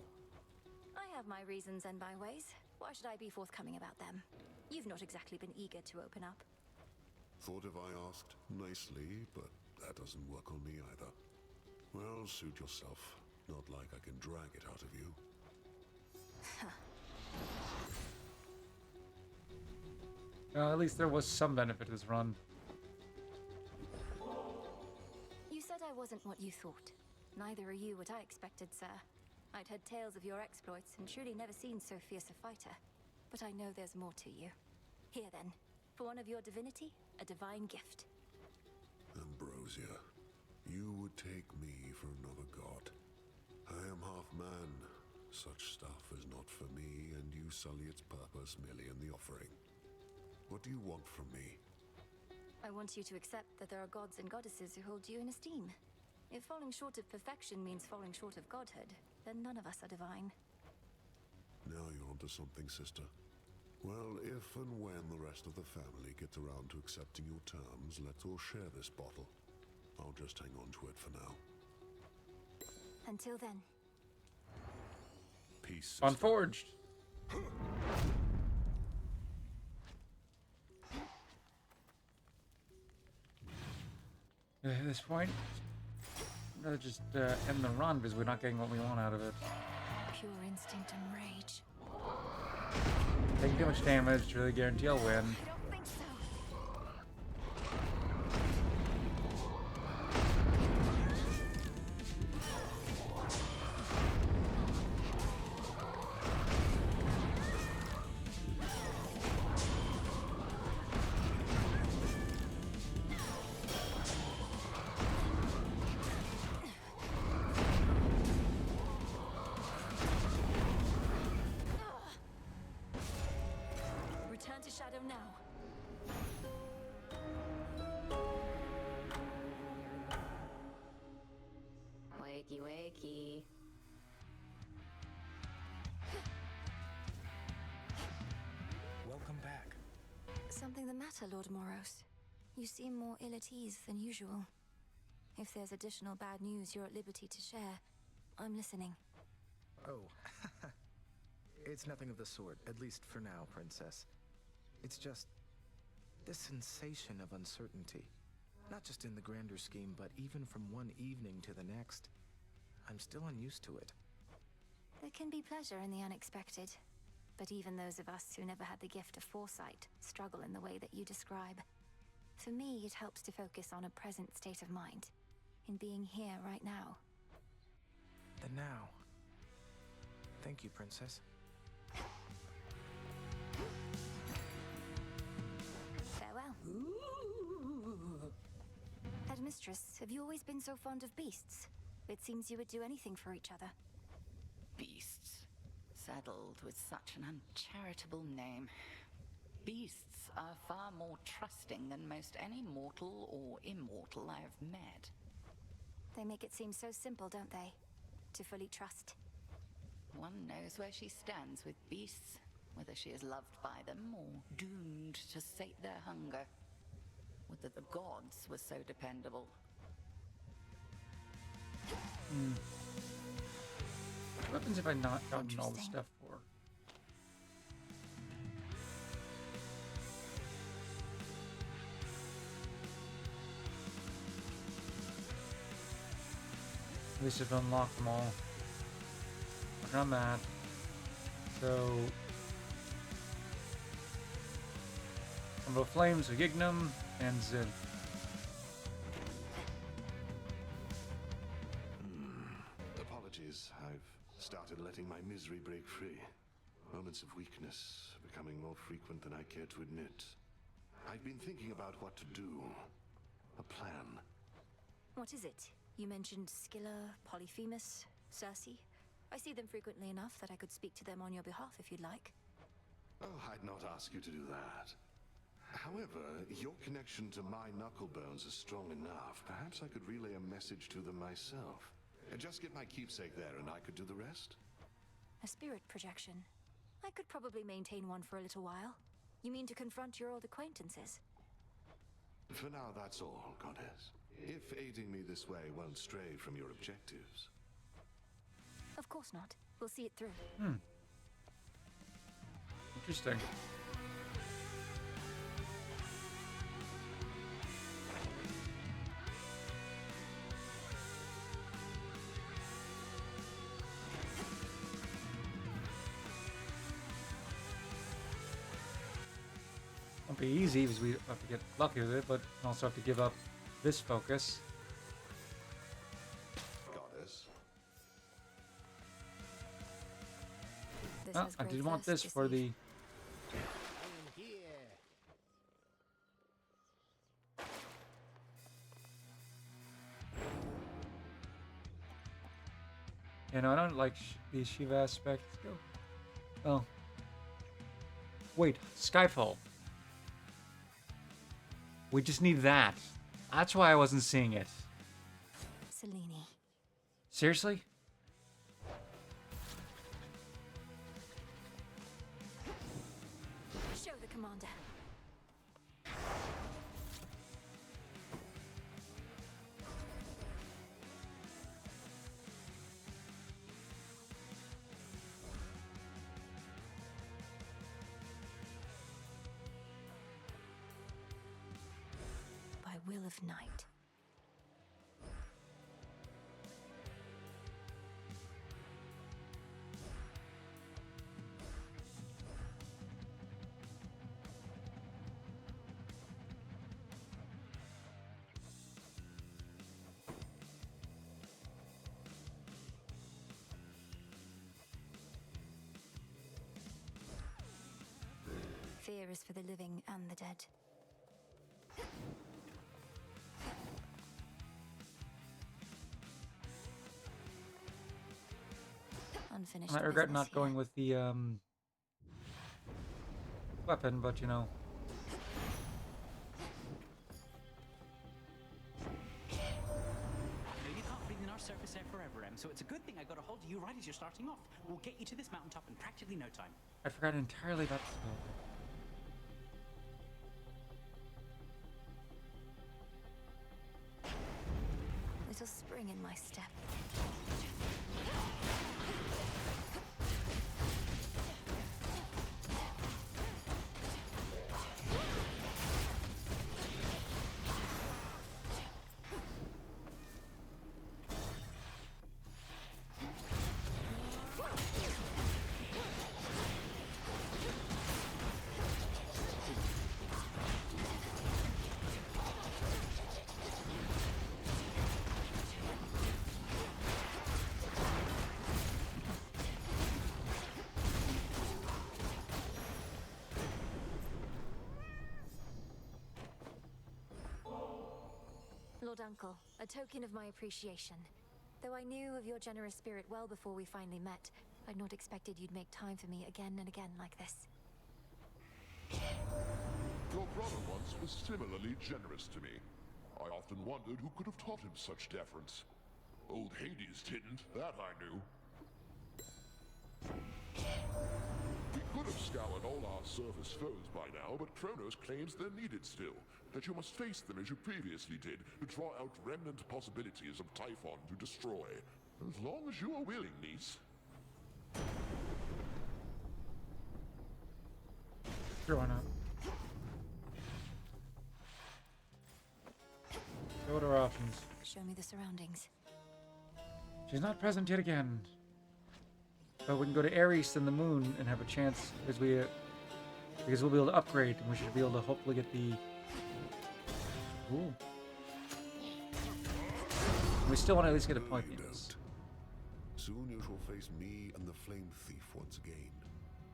I have my reasons and my ways. Why should I be forthcoming about them? You've not exactly been eager to open up. Thought if I asked nicely, but that doesn't work on me either. Well, suit yourself. Not like I can drag it out of you. Well, at least there was some benefit to this run. You said I wasn't what you thought. Neither are you what I expected, sir. I'd heard tales of your exploits and truly never seen so fierce a fighter. But I know there's more to you. Here then, for one of your divinity, a divine gift. Ambrosia, you would take me for another god. I am half man. Such stuff is not for me, and you sully its purpose merely in the offering. What do you want from me? I want you to accept that there are gods and goddesses who hold you in esteem. If falling short of perfection means falling short of godhood, then none of us are divine. Now you're onto something, sister. Well, if and when the rest of the family get around to accepting your terms, let's all share this bottle. I'll just hang on to it for now. Until then. Peace. Unforged. At this point, I'd rather just end the run because we're not getting what we want out of it. Pure instinct and rage. Taking too much damage to really guarantee I'll win. I don't think so. Return to shadow now. Wakey, wakey. Welcome back. Something the matter, Lord Moros? You seem more ill at ease than usual. If there's additional bad news you're at liberty to share, I'm listening. Oh, it's nothing of the sort, at least for now, Princess. It's just this sensation of uncertainty. Not just in the grander scheme, but even from one evening to the next. I'm still unused to it. There can be pleasure in the unexpected. But even those of us who never had the gift of foresight struggle in the way that you describe. For me, it helps to focus on a present state of mind, in being here right now. The now. Thank you, Princess. Farewell. Headmistress, have you always been so fond of beasts? It seems you would do anything for each other. Beasts. Saddled with such an uncharitable name. Beasts are far more trusting than most any mortal or immortal I have met. They make it seem so simple, don't they? To fully trust. One knows where she stands with beasts, whether she is loved by them or doomed to sate their hunger. Whether the gods were so dependable. What happens if I not gotten all the stuff for? At least I've unlocked them all. Working on that. So, Combo of Flames with Ignum and Zid. Apologies, I've started letting my misery break free. Moments of weakness becoming more frequent than I care to admit. I've been thinking about what to do. A plan. What is it? You mentioned Scylla, Polyphemus, Circe. I see them frequently enough that I could speak to them on your behalf if you'd like. Oh, I'd not ask you to do that. However, your connection to my knucklebones is strong enough. Perhaps I could relay a message to them myself. Just get my keepsake there and I could do the rest? A spirit projection. I could probably maintain one for a little while. You mean to confront your old acquaintances? For now, that's all, Goddess. If aiding me this way won't stray from your objectives. Of course not. We'll see it through. Interesting. be easy because we have to get lucky with it, but also have to give up this focus. Goddess. Oh, I did want this for the... You know, I don't like the Shiva aspect. Oh. Wait, Skyfall. We just need that. That's why I wasn't seeing it. Selene. Seriously? Show the commander. By will of night. Fear is for the living and the dead. Unfinished I regret business not here. going with the weapon, but you know. No, you can't breathe in our surface air forever, Em, so it's a good thing I got a hold of you right as you're starting off. We'll get you to this mountaintop in practically no time. I forgot entirely about the spell. Little spring in my step. Lord Uncle, a token of my appreciation. Though I knew of your generous spirit well before we finally met, I'd not expected you'd make time for me again and again like this. Your brother once was similarly generous to me. I often wondered who could have taught him such deference. Old Hades didn't, that I knew. We could have scoured all our surface foes by now, but Kronos claims they're needed still. That you must face them as you previously did, to draw out remnant possibilities of Typhon to destroy. As long as you are willing, niece. Sure, why not? So what are our options? Show me the surroundings. She's not present yet again. But we can go to Ares and the moon and have a chance because we'll be able to upgrade and we should be able to hopefully get the... Ooh. We still want to at least get a point in this. Soon you shall face me and the Flame Thief once again.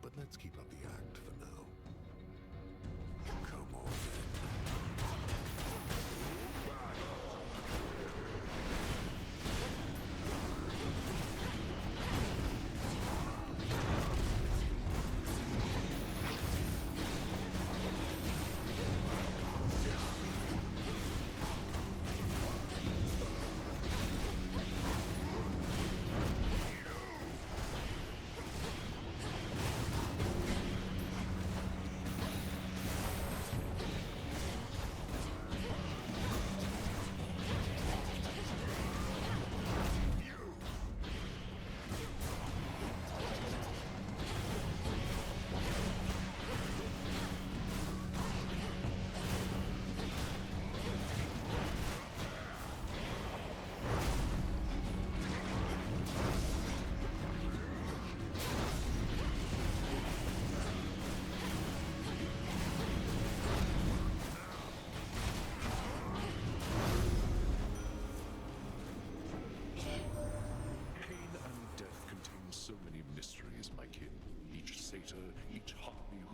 But let's keep up the act for now. Come on then.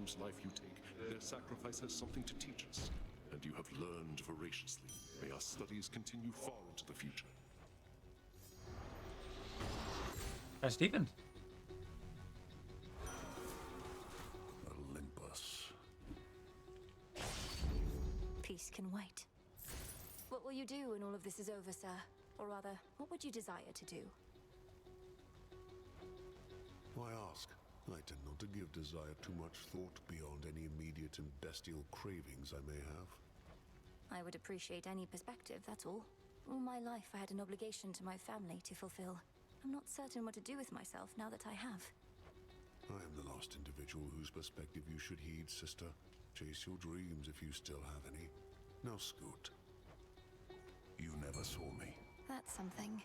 whose life you take, their sacrifice has something to teach us. And you have learned voraciously. May our studies continue far into the future. Stephen. Olympus. Peace can wait. What will you do when all of this is over, sir? Or rather, what would you desire to do? Why ask? I tend not to give desire too much thought beyond any immediate and bestial cravings I may have. I would appreciate any perspective, that's all. All my life I had an obligation to my family to fulfill. I'm not certain what to do with myself now that I have. I am the last individual whose perspective you should heed, sister. Chase your dreams if you still have any. Now scoot. You never saw me. That's something.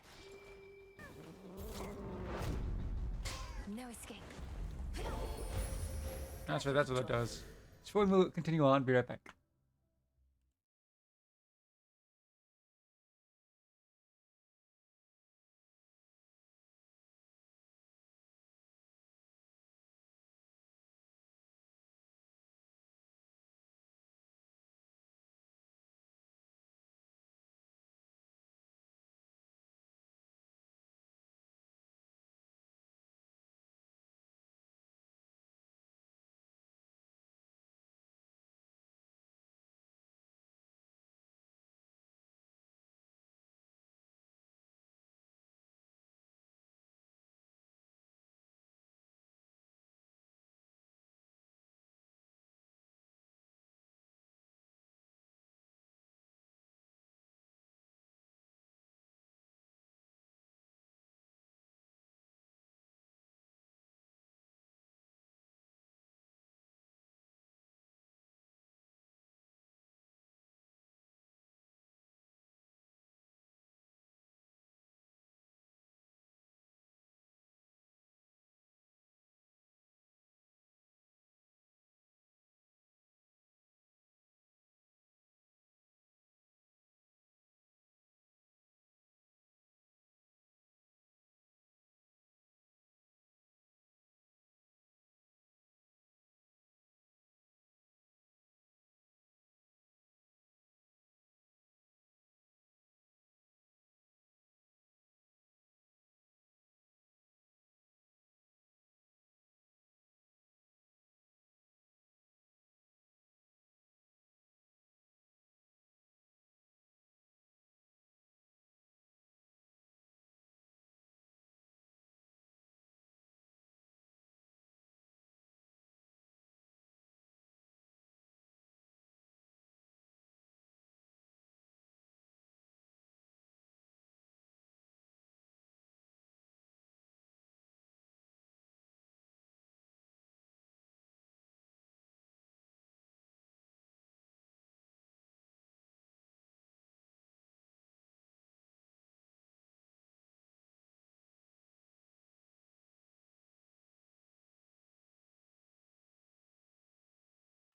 No escape. That's right, that's what it does. Before we continue on, be right back.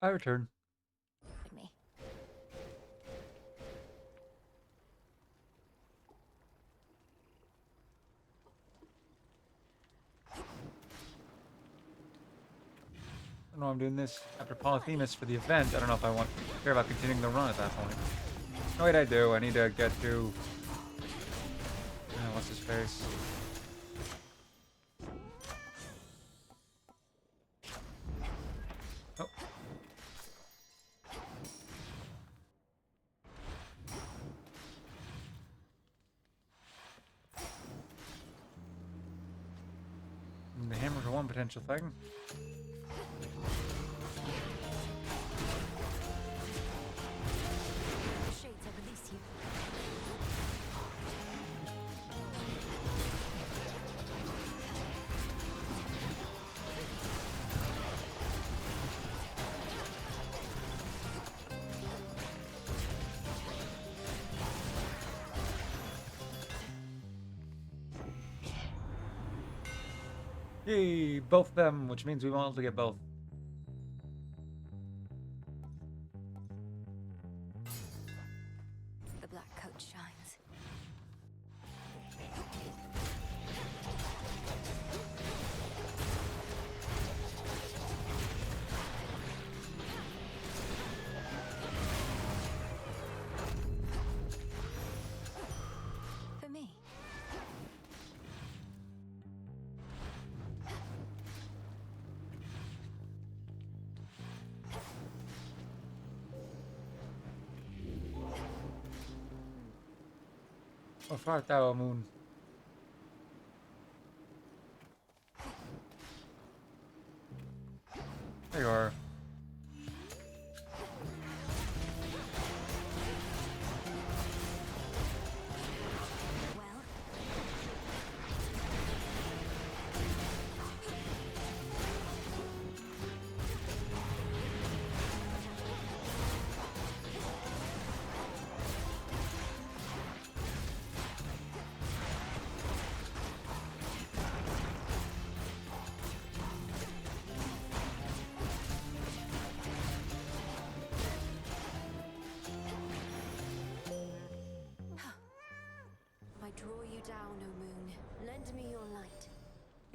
I return. Me. I don't know, I'm doing this after Polyphemus for the event. I don't know if I care about continuing the run at that point. No, wait, I do. I need to get to... what's his face? Oh. And the hammer's one potential thing. Yay, both of them, which means we won't be able to get both. The black coat shines. Oh, fuck that old moon. There you are. I draw you down, O moon. Lend me your light.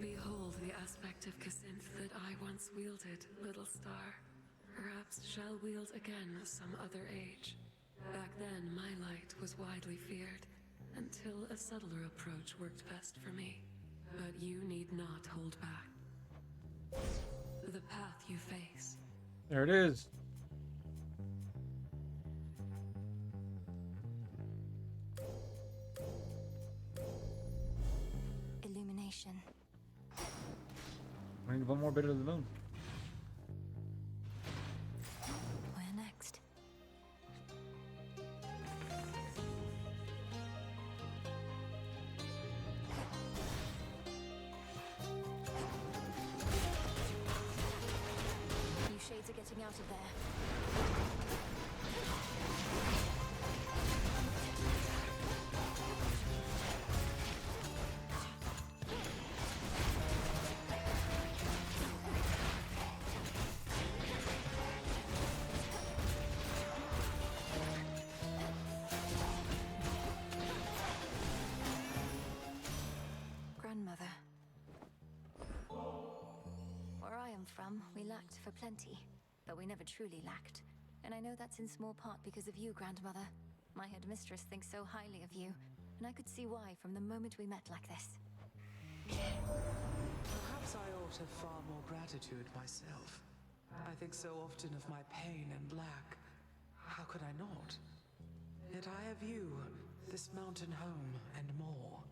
Behold the aspect of Casinth that I once wielded, little star. Perhaps shall wield again some other age. Back then, my light was widely feared, until a subtler approach worked best for me. But you need not hold back. The path you face. There it is. Illumination. We need one more bit of the moon. Where next? You shades are getting out of there. Grandmother. Where I am from, we lacked for plenty, but we never truly lacked. And I know that's in small part because of you, Grandmother. My headmistress thinks so highly of you, and I could see why from the moment we met like this. Perhaps I ought to have far more gratitude myself. I think so often of my pain and lack. How could I not? Yet I have you, this mountain home, and more.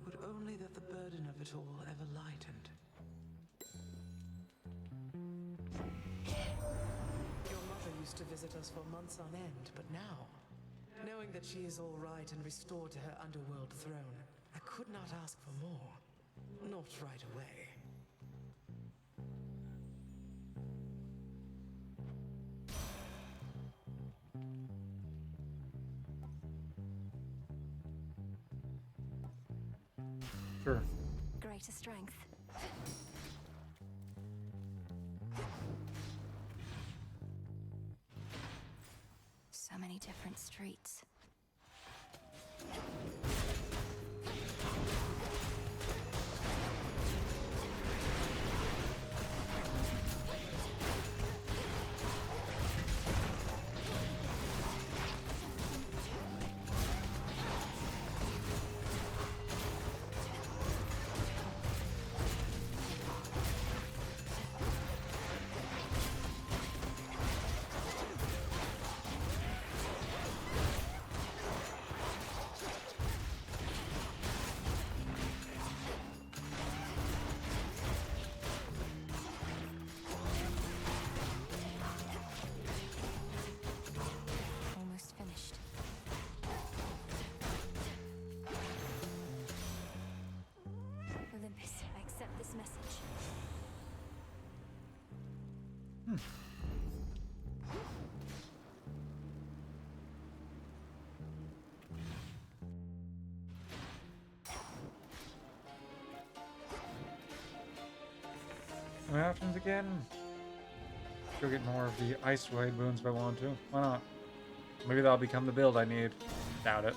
Would only that the burden of it all ever lightened. Your mother used to visit us for months on end, but now, knowing that she is all right and restored to her underworld throne, I could not ask for more. Not right away. Sure. Greater strength. So many different streets. Almost finished. Olympus, I accept this message. What happens again? Go get more of the ice blade boons if I want to. Why not? Maybe that'll become the build I need. Doubt it.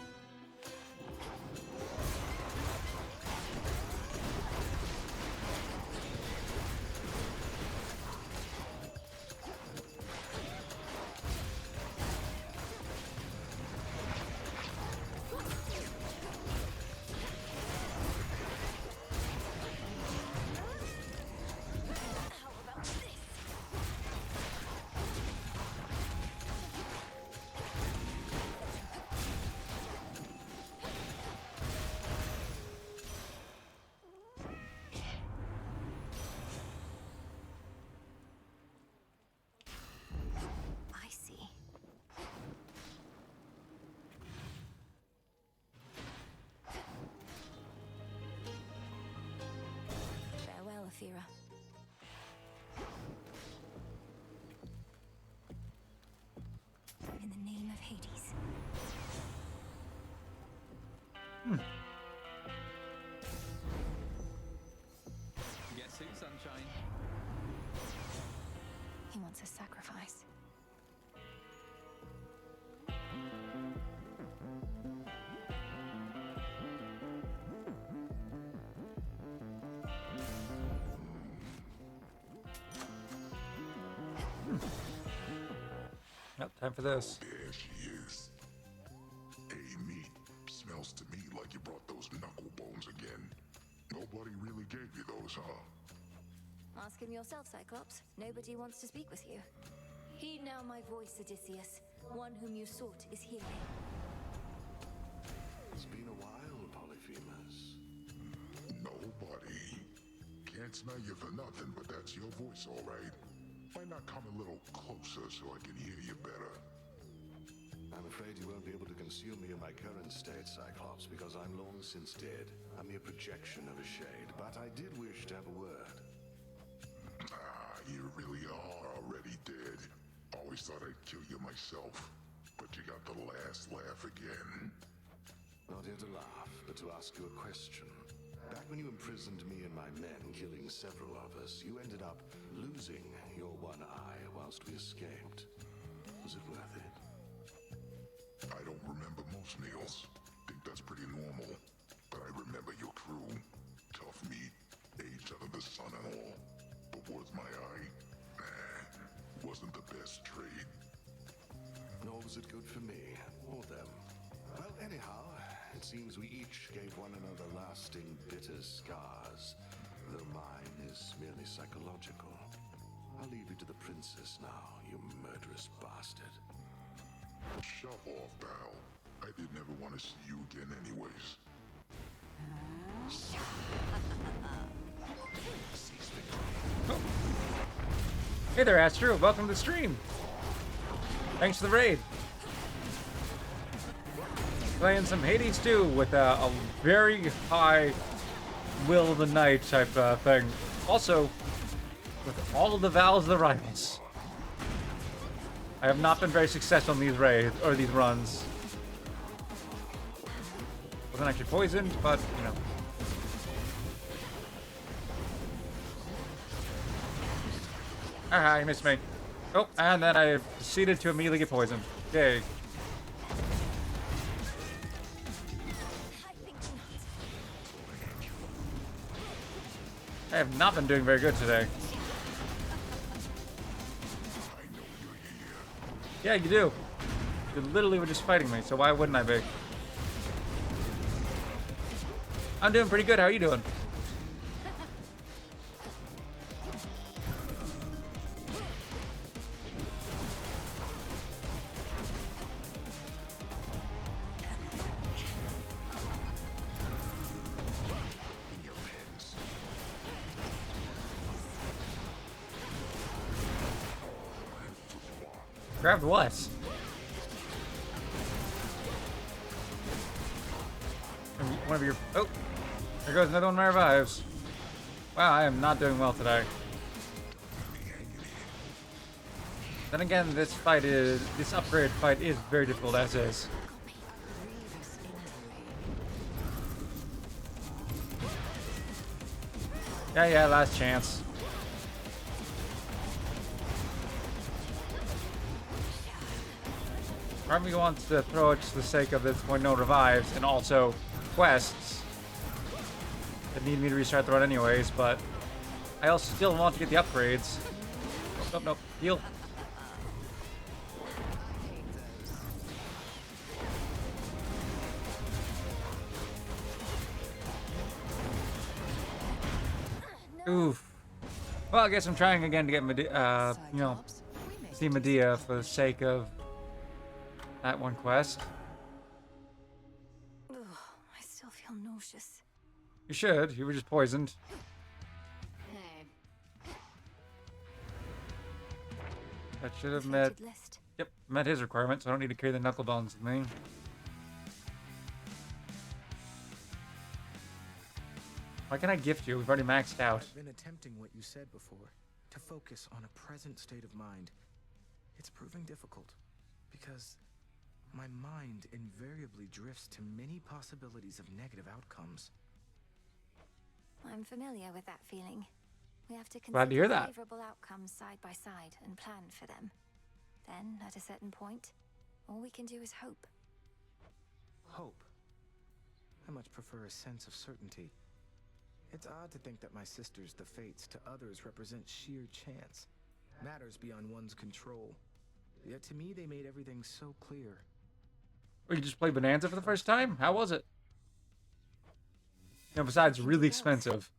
Kira. In the name of Hades. Guess who, sunshine? He wants a sacrifice. Yep, time for this. There she is. Hey, meat. Smells to me like you brought those knuckle bones again. Nobody really gave you those, huh? Ask him yourself, Cyclops. Nobody wants to speak with you. Heed now my voice, Odysseus. One whom you sought is here. It's been a while, Polyphemus. Nobody. Can't smell you for nothing, but that's your voice, all right. Why not come a little closer so I can hear you better? I'm afraid you won't be able to consume me in my current state, Cyclops, because I'm long since dead. A mere projection of a shade, but I did wish to have a word. Ah, you really are already dead. Always thought I'd kill you myself, but you got the last laugh again. Not here to laugh, but to ask you a question. Back when you imprisoned me and my men, killing several of us, you ended up losing your one eye whilst we escaped. Was it worth it? I don't remember most meals. Think that's pretty normal. But I remember your crew. Tough meat, aged under the sun and all. But was my eye? Nah, wasn't the best trade. Nor was it good for me, or them. Well, anyhow, it seems we each gave one another lasting, bitter scars, though mine is merely psychological. I'll leave you to the princess now, you murderous bastard. Shove off, pal. I didn't ever want to see you again anyways. Hey there, Astro. Welcome to the stream. Thanks for the raid. Playing some Hades 2 with a very high will of the night type thing. Also, with all of the vows of the rivals. I have not been very successful in these raids or these runs. Wasn't actually poisoned, but you know. Aha, you missed me. Oh, and then I proceeded to immediately get poisoned. Yay. I have not been doing very good today. Yeah, you do. You literally were just fighting me, so why wouldn't I be? I'm doing pretty good. How are you doing? Grabbed what? One of your... Oh! There goes another one of my revives. Wow, I am not doing well today. Then again, this upgrade fight is very difficult as is. Yeah, last chance. Part of me wants to throw it just for the sake of this point no revives and also quests that need me to restart the run anyways, but I also still want to get the upgrades. Nope, heal. Oof. Well, I guess I'm trying again to get Medea, see Medea for the sake of that one quest. Ugh, I still feel nauseous. You should. You were just poisoned. Hey. That should have met... Yep, met his requirement, so I don't need to carry the knuckle bones with me. Why can't I gift you? We've already maxed out. I've been attempting what you said before, to focus on a present state of mind. It's proving difficult, because my mind invariably drifts to many possibilities of negative outcomes. I'm familiar with that feeling. We have to Glad to hear consider that. favorable outcomes side by side and plan for them. Then, at a certain point, all we can do is hope. Hope. I much prefer a sense of certainty. It's odd to think that my sisters, the fates, to others represent sheer chance. Matters beyond one's control. Yet to me, they made everything so clear. Or you just played Bonanza for the first time? How was it? You know, besides, really expensive.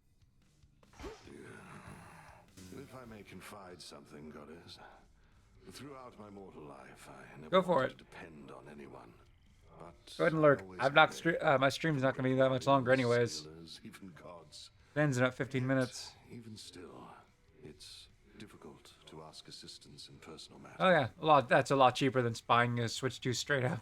If I may confide something, Goddess. Throughout my mortal life, I never Go for wanted it. to depend on anyone. But Go ahead and lurk. I'm not. My stream's not going to be that much longer, anyways. sailors, even gods. Ends in about 15 minutes. Even still, it's difficult to ask assistance in personal matters. Oh yeah, a lot. That's a lot cheaper than buying a Switch 2 straight up.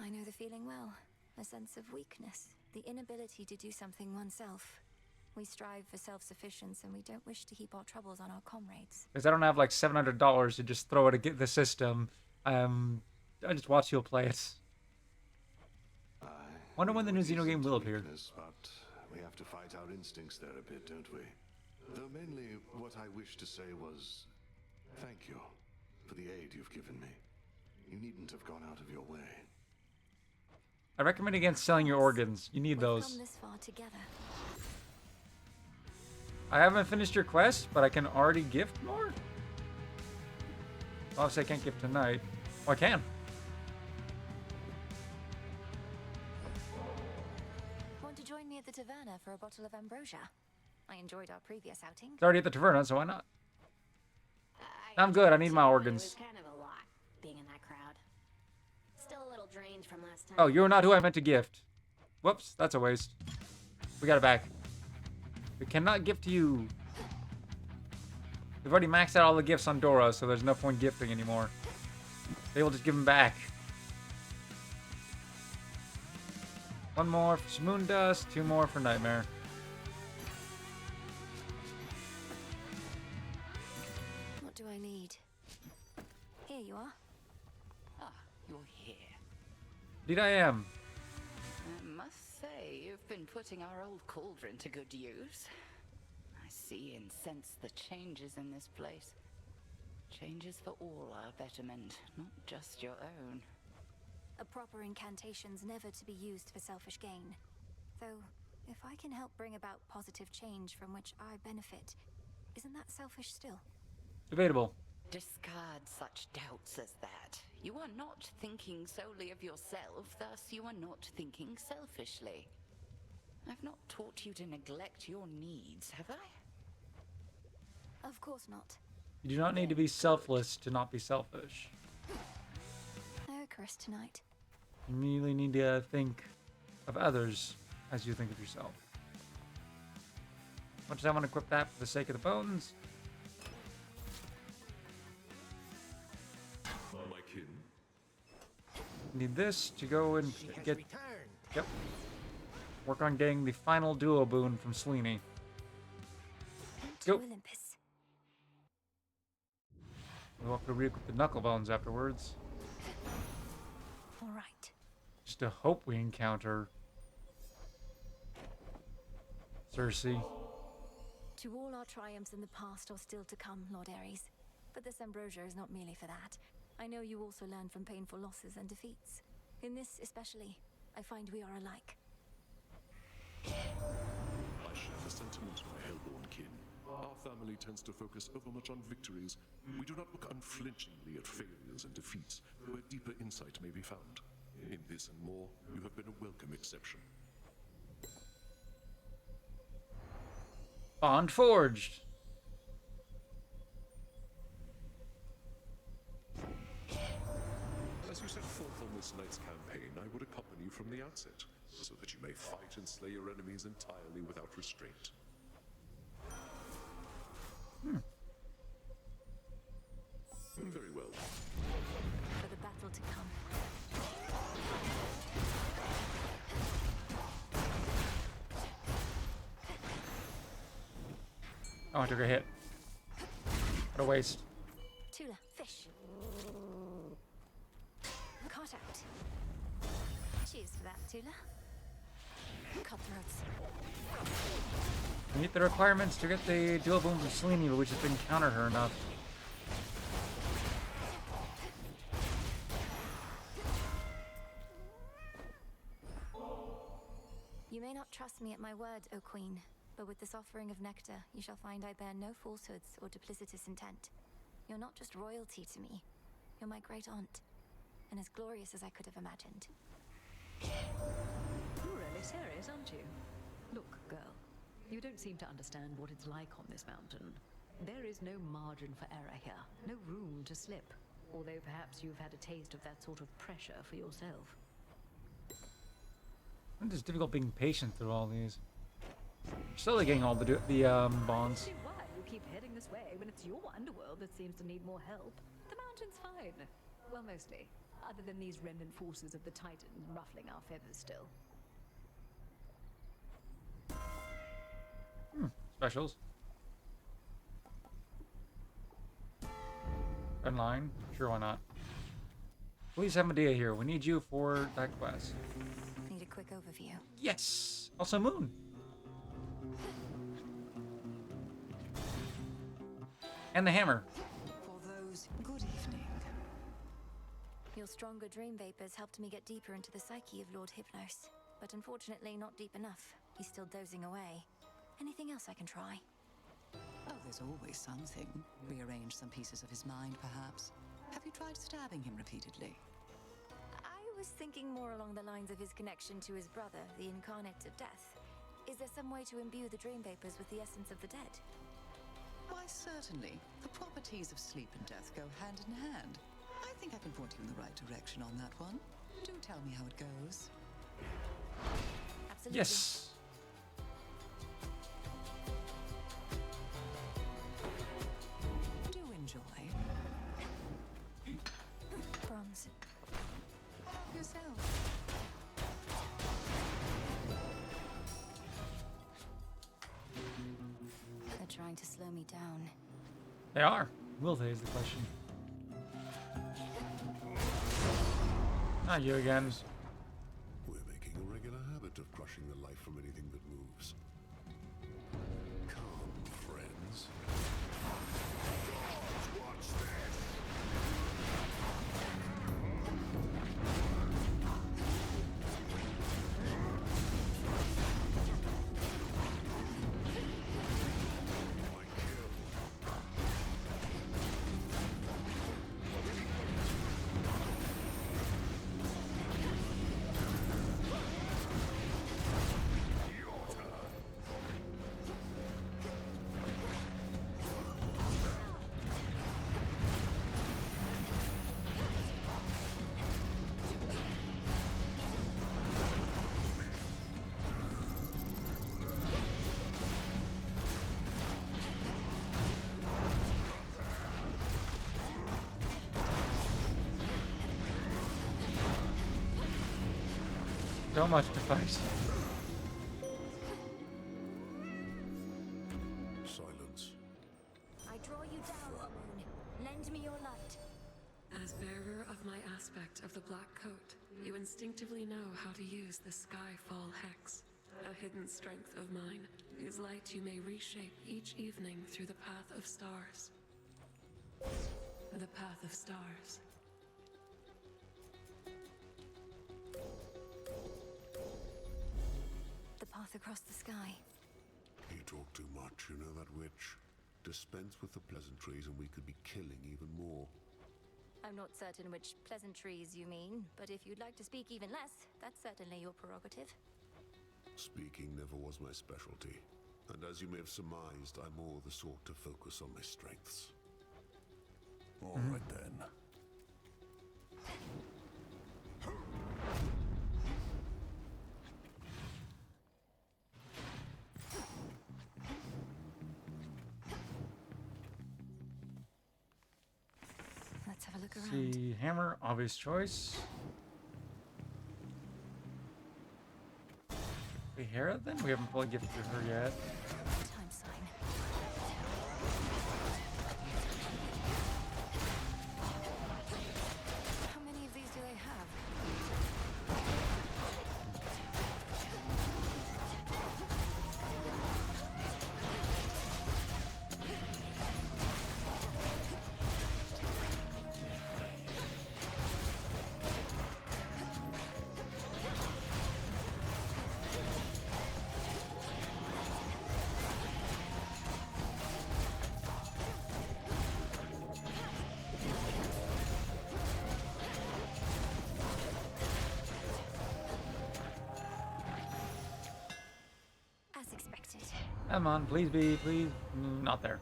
I know the feeling well. A sense of weakness, the inability to do something oneself. We strive for self-sufficiency and we don't wish to heap our troubles on our comrades. Because I don't have like $700 to just throw at the system. I just watch you play it. Wonder when the new Xeno game will appear. But we have to fight our instincts there a bit, don't we? Though mainly what I wish to say was thank you for the aid you've given me. You needn't have gone out of your way. I recommend against selling your organs. You need We've those. come this far together. I haven't finished your quest, but I can already gift more? Obviously, I can't gift tonight. Oh, I can. Want to join me at the taverna for a bottle of ambrosia? I enjoyed our previous outing. It's already at the taverna, so why not? I'm good. I need my It was organs. kind of a lot being in that crowd. Still a little drained from last time. Oh, you're not who I meant to gift. Whoops, that's a waste. We got it back. We cannot gift to you. We've already maxed out all the gifts on Dora, so there's no point gifting anymore. They will just give them back. One more for Moondust, 2 more for Nightmare. What do I need? Here you are. Ah, you're here. Indeed I am. I must say, you've been putting our old cauldron to good use. I see and sense the changes in this place. Changes for all our betterment, not just your own. A proper incantation's never to be used for selfish gain. Though, if I can help bring about positive change from which I benefit, isn't that selfish still? Debatable. Discard such doubts as that. You are not thinking solely of yourself, thus you are not thinking selfishly. I've not taught you to neglect your needs, have I? Of course not. You do not need to be selfless to not be selfish. No Chris tonight. You merely need to think of others as you think of yourself. Much as I want to equip that for the sake of the bones. My kin. Need this to go and get. Yep. Work on getting the final duo boon from Sleeny. Go. Olympus. We'll have to re-equip the knuckle bones afterwards. All right. Just to hope we encounter Cersei. To all our triumphs in the past are still to come, Lord Ares. But this ambrosia is not merely for that. I know you also learn from painful losses and defeats. In this especially, I find we are alike. I share the sentiment, my hellborn kin. Our family tends to focus overmuch on victories. We do not look unflinchingly at failures and defeats, where deeper insight may be found. In this and more, you have been a welcome exception. Bond forged. As you set forth on this night's campaign, I would accompany you from the outset, so that you may fight and slay your enemies entirely without restraint. Very well. For the battle to come. Oh, I took a hit. What a waste. Tula, fish. Caught out. Cheers for that, Tula. Cutthroats. Meet the requirements to get the dual boom from Selene, but we just didn't counter her enough. You may not trust me at my word, O Queen, but with this offering of nectar, you shall find I bear no falsehoods or duplicitous intent. You're not just royalty to me. You're my great aunt, and as glorious as I could have imagined. You're really serious, aren't you? Look, girl, you don't seem to understand what it's like on this mountain. There is no margin for error here, no room to slip, although perhaps you've had a taste of that sort of pressure for yourself. It's just difficult being patient through all these. Slowly getting all the bonds. See why you keep heading this way when it's your underworld that seems to need more help. The mountain's fine. Well, mostly. Other than these remnant forces of the Titans ruffling our feathers still. Specials. Red line. Sure, why not? Please have Medea here. We need you for that quest. Need a quick overview. Yes! Also Moon. And the hammer. For those, good evening. Your stronger dream vapors helped me get deeper into the psyche of Lord Hypnos, but unfortunately not deep enough. He's still dozing away. Anything else I can try? Oh, there's always something. Rearrange some pieces of his mind, perhaps. Have you tried stabbing him repeatedly? I was thinking more along the lines of his connection to his brother, the incarnate of death. Is there some way to imbue the dream vapors with the essence of the dead? Why, certainly. The properties of sleep and death go hand in hand. I think I can point you in the right direction on that one. Do tell me how it goes. Absolutely. Yes. Do enjoy. Bronze. Yourself. They're trying to slow me down. They are. Will they is the question. Not you again. We're making a regular habit of crushing the life from anything that moves. Come, friends. Watch this! So much to fight. Silence. I draw you down, Moon. Lend me your light. As bearer of my aspect of the Black Coat, you instinctively know how to use the Skyfall Hex, a hidden strength of mine, whose light you may reshape each evening through the path of stars. The path of stars. The path across the sky. You talk too much, you know that witch? Dispense with the pleasantries and we could be killing even more. I'm not certain which pleasantries you mean, but if you'd like to speak even less, that's certainly your prerogative. Speaking never was my specialty, and as you may have surmised, I'm more the sort to focus on my strengths. All right then. Let's have a look around. See, hammer, obvious choice. We Hera then? We haven't fully gifted her yet. Time sign. Come on, please be, please. Not there.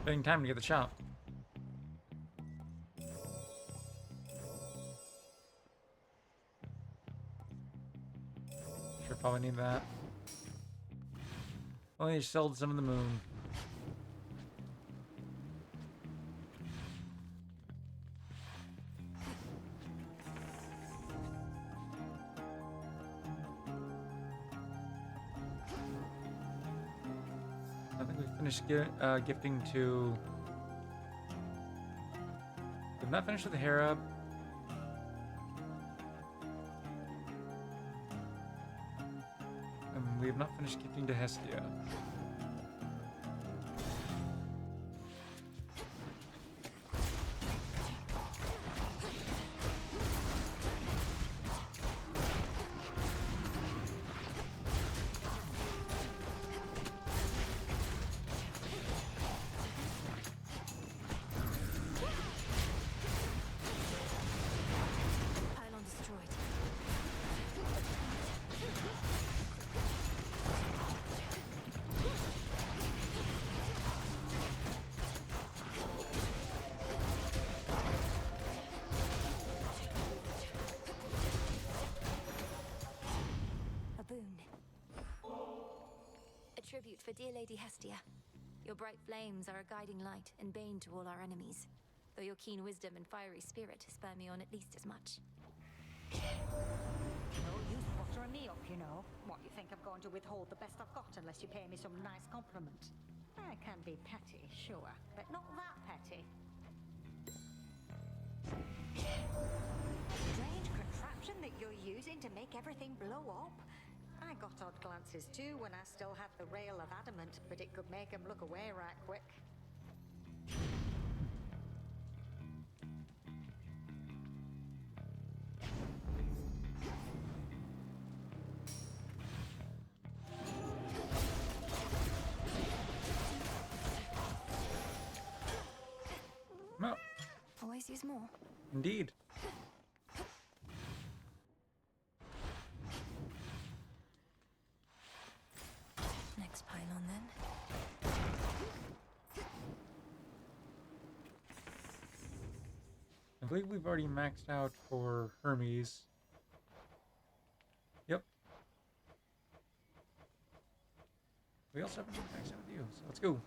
Getting time to get the shop. Sure, probably need that. Only sold some of the moon. I think we finished gifting to... We've not finished with the Hera. And we have not finished gifting to Hestia. Pylon destroyed. A boon. A tribute for dear Lady Hestia. Your bright flames are a guiding light and bane to all our enemies. Though your keen wisdom and fiery spirit spur me on at least as much. No use buttering me up, you know. What, you think I'm going to withhold the best I've got unless you pay me some nice compliment? I can be petty, sure, but not that petty. Strange contraption that you're using to make everything blow up? I got odd glances too when I still had the rail of adamant, but it could make 'em look away right quick. No. Always use more. Indeed. Next pylon then. I believe we've already maxed out for Hermes. Yep. We also haven't maxed out with you, so let's go.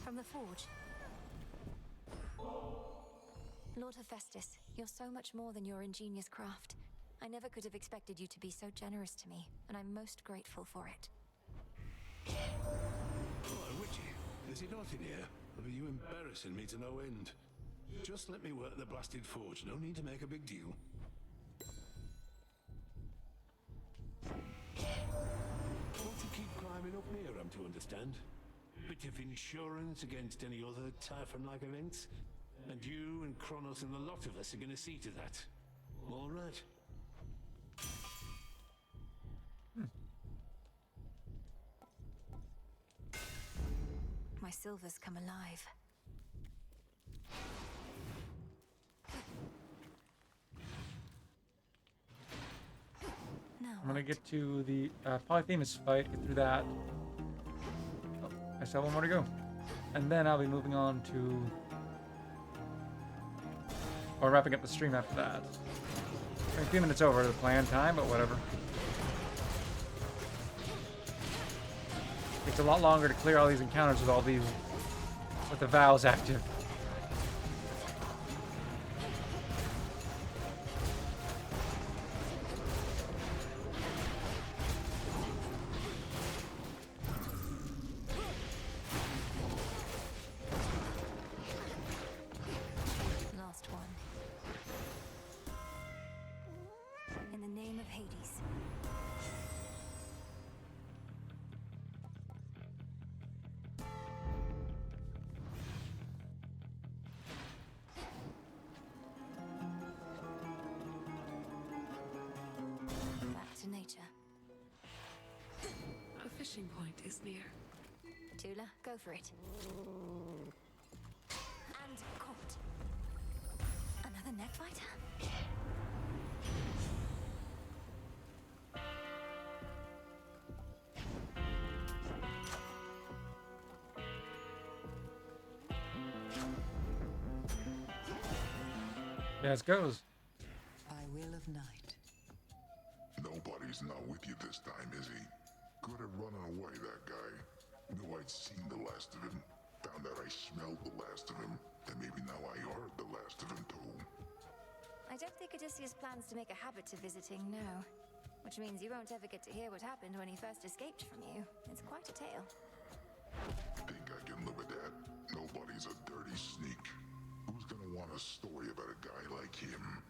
From the forge. Lord Hephaestus, you're so much more than your ingenious craft. I never could have expected you to be so generous to me, and I'm most grateful for it. Hello, Witchy. Is it hot in here? Or are you embarrassing me to no end? Just let me work the blasted forge. No need to make a big deal. Want to keep climbing up here, I'm to understand? Bit of insurance against any other Typhon-like events? And you and Kronos and the lot of us are going to see to that. All right. My silver's come alive. Now I'm gonna get to the Polyphemus fight, get through that. Oh, I still have one more to go. And then I'll be moving on to Or wrapping up the stream after that. A few minutes over the planned time, but whatever. Takes a lot longer to clear all these encounters with all these... with the vows active. Last one. In the name of Hades. Back to nature. A fishing point is near. Tula, go for it. And caught. Another neck fighter? Yes, goes. By will of night. Nobody's not with you this time, is he? Good at running away, that guy. Knew I'd seen the last of him. Found out I smelled the last of him. And maybe now I heard the last of him too. I don't think Odysseus plans to make a habit of visiting, no. Which means you won't ever get to hear what happened when he first escaped from you. It's quite a tale. Think I can live with that? Nobody's a dirty sneak. Who's gonna want a story about a guy like him?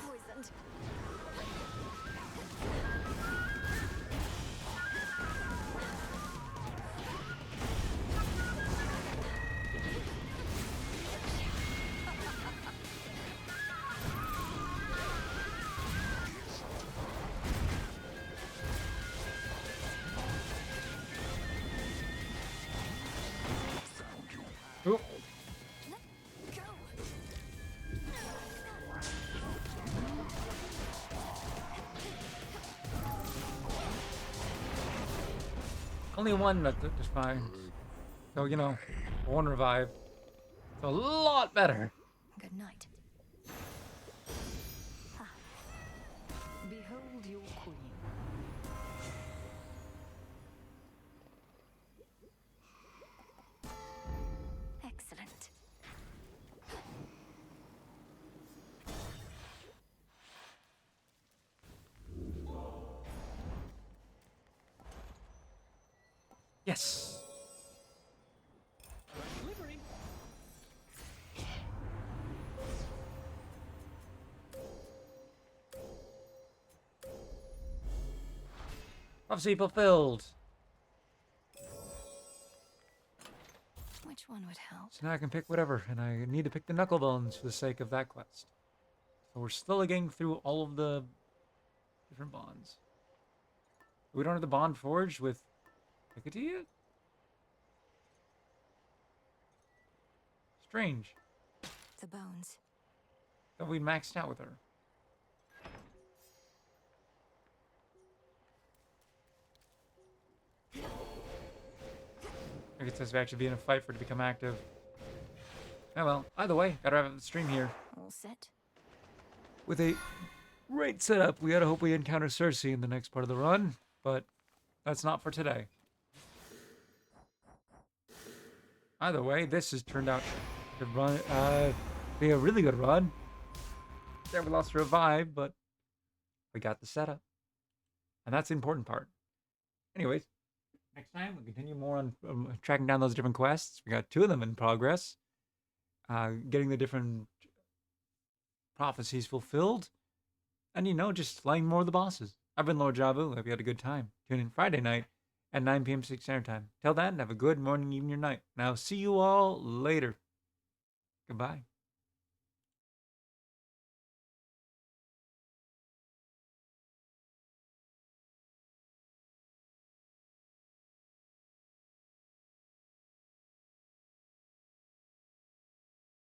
Poisoned. Oop. Only one that is fine. So, you know, one revive. It's a lot better. Good night. Behold your queen. Excellent. Yes. Delivering. Prophecy fulfilled. Which one would help? So now I can pick whatever, and I need to pick the Knucklebones for the sake of that quest. So we're still getting through all of the different bonds. We don't have the bond forged with Hecate yet? Strange. The bones. Thought we maxed out with her. I guess this would actually be in a fight for it to become active. Oh well, either way, gotta wrap up the stream here. All set. With a great setup, we gotta hope we encounter Cersei in the next part of the run, but that's not for today. Either way, this has turned out to be a really good run. Yeah, we lost a revive, but we got the setup. And that's the important part. Anyways, next time we'll continue more on tracking down those different quests. We got 2 of them in progress. Getting the different prophecies fulfilled. And, you know, just slaying more of the bosses. I've been Lord Javu. Hope you had a good time. Tune in Friday night at 9 p.m. Pacific Standard Time. Till then, have a good morning, evening, or night. Now, see you all later. Goodbye.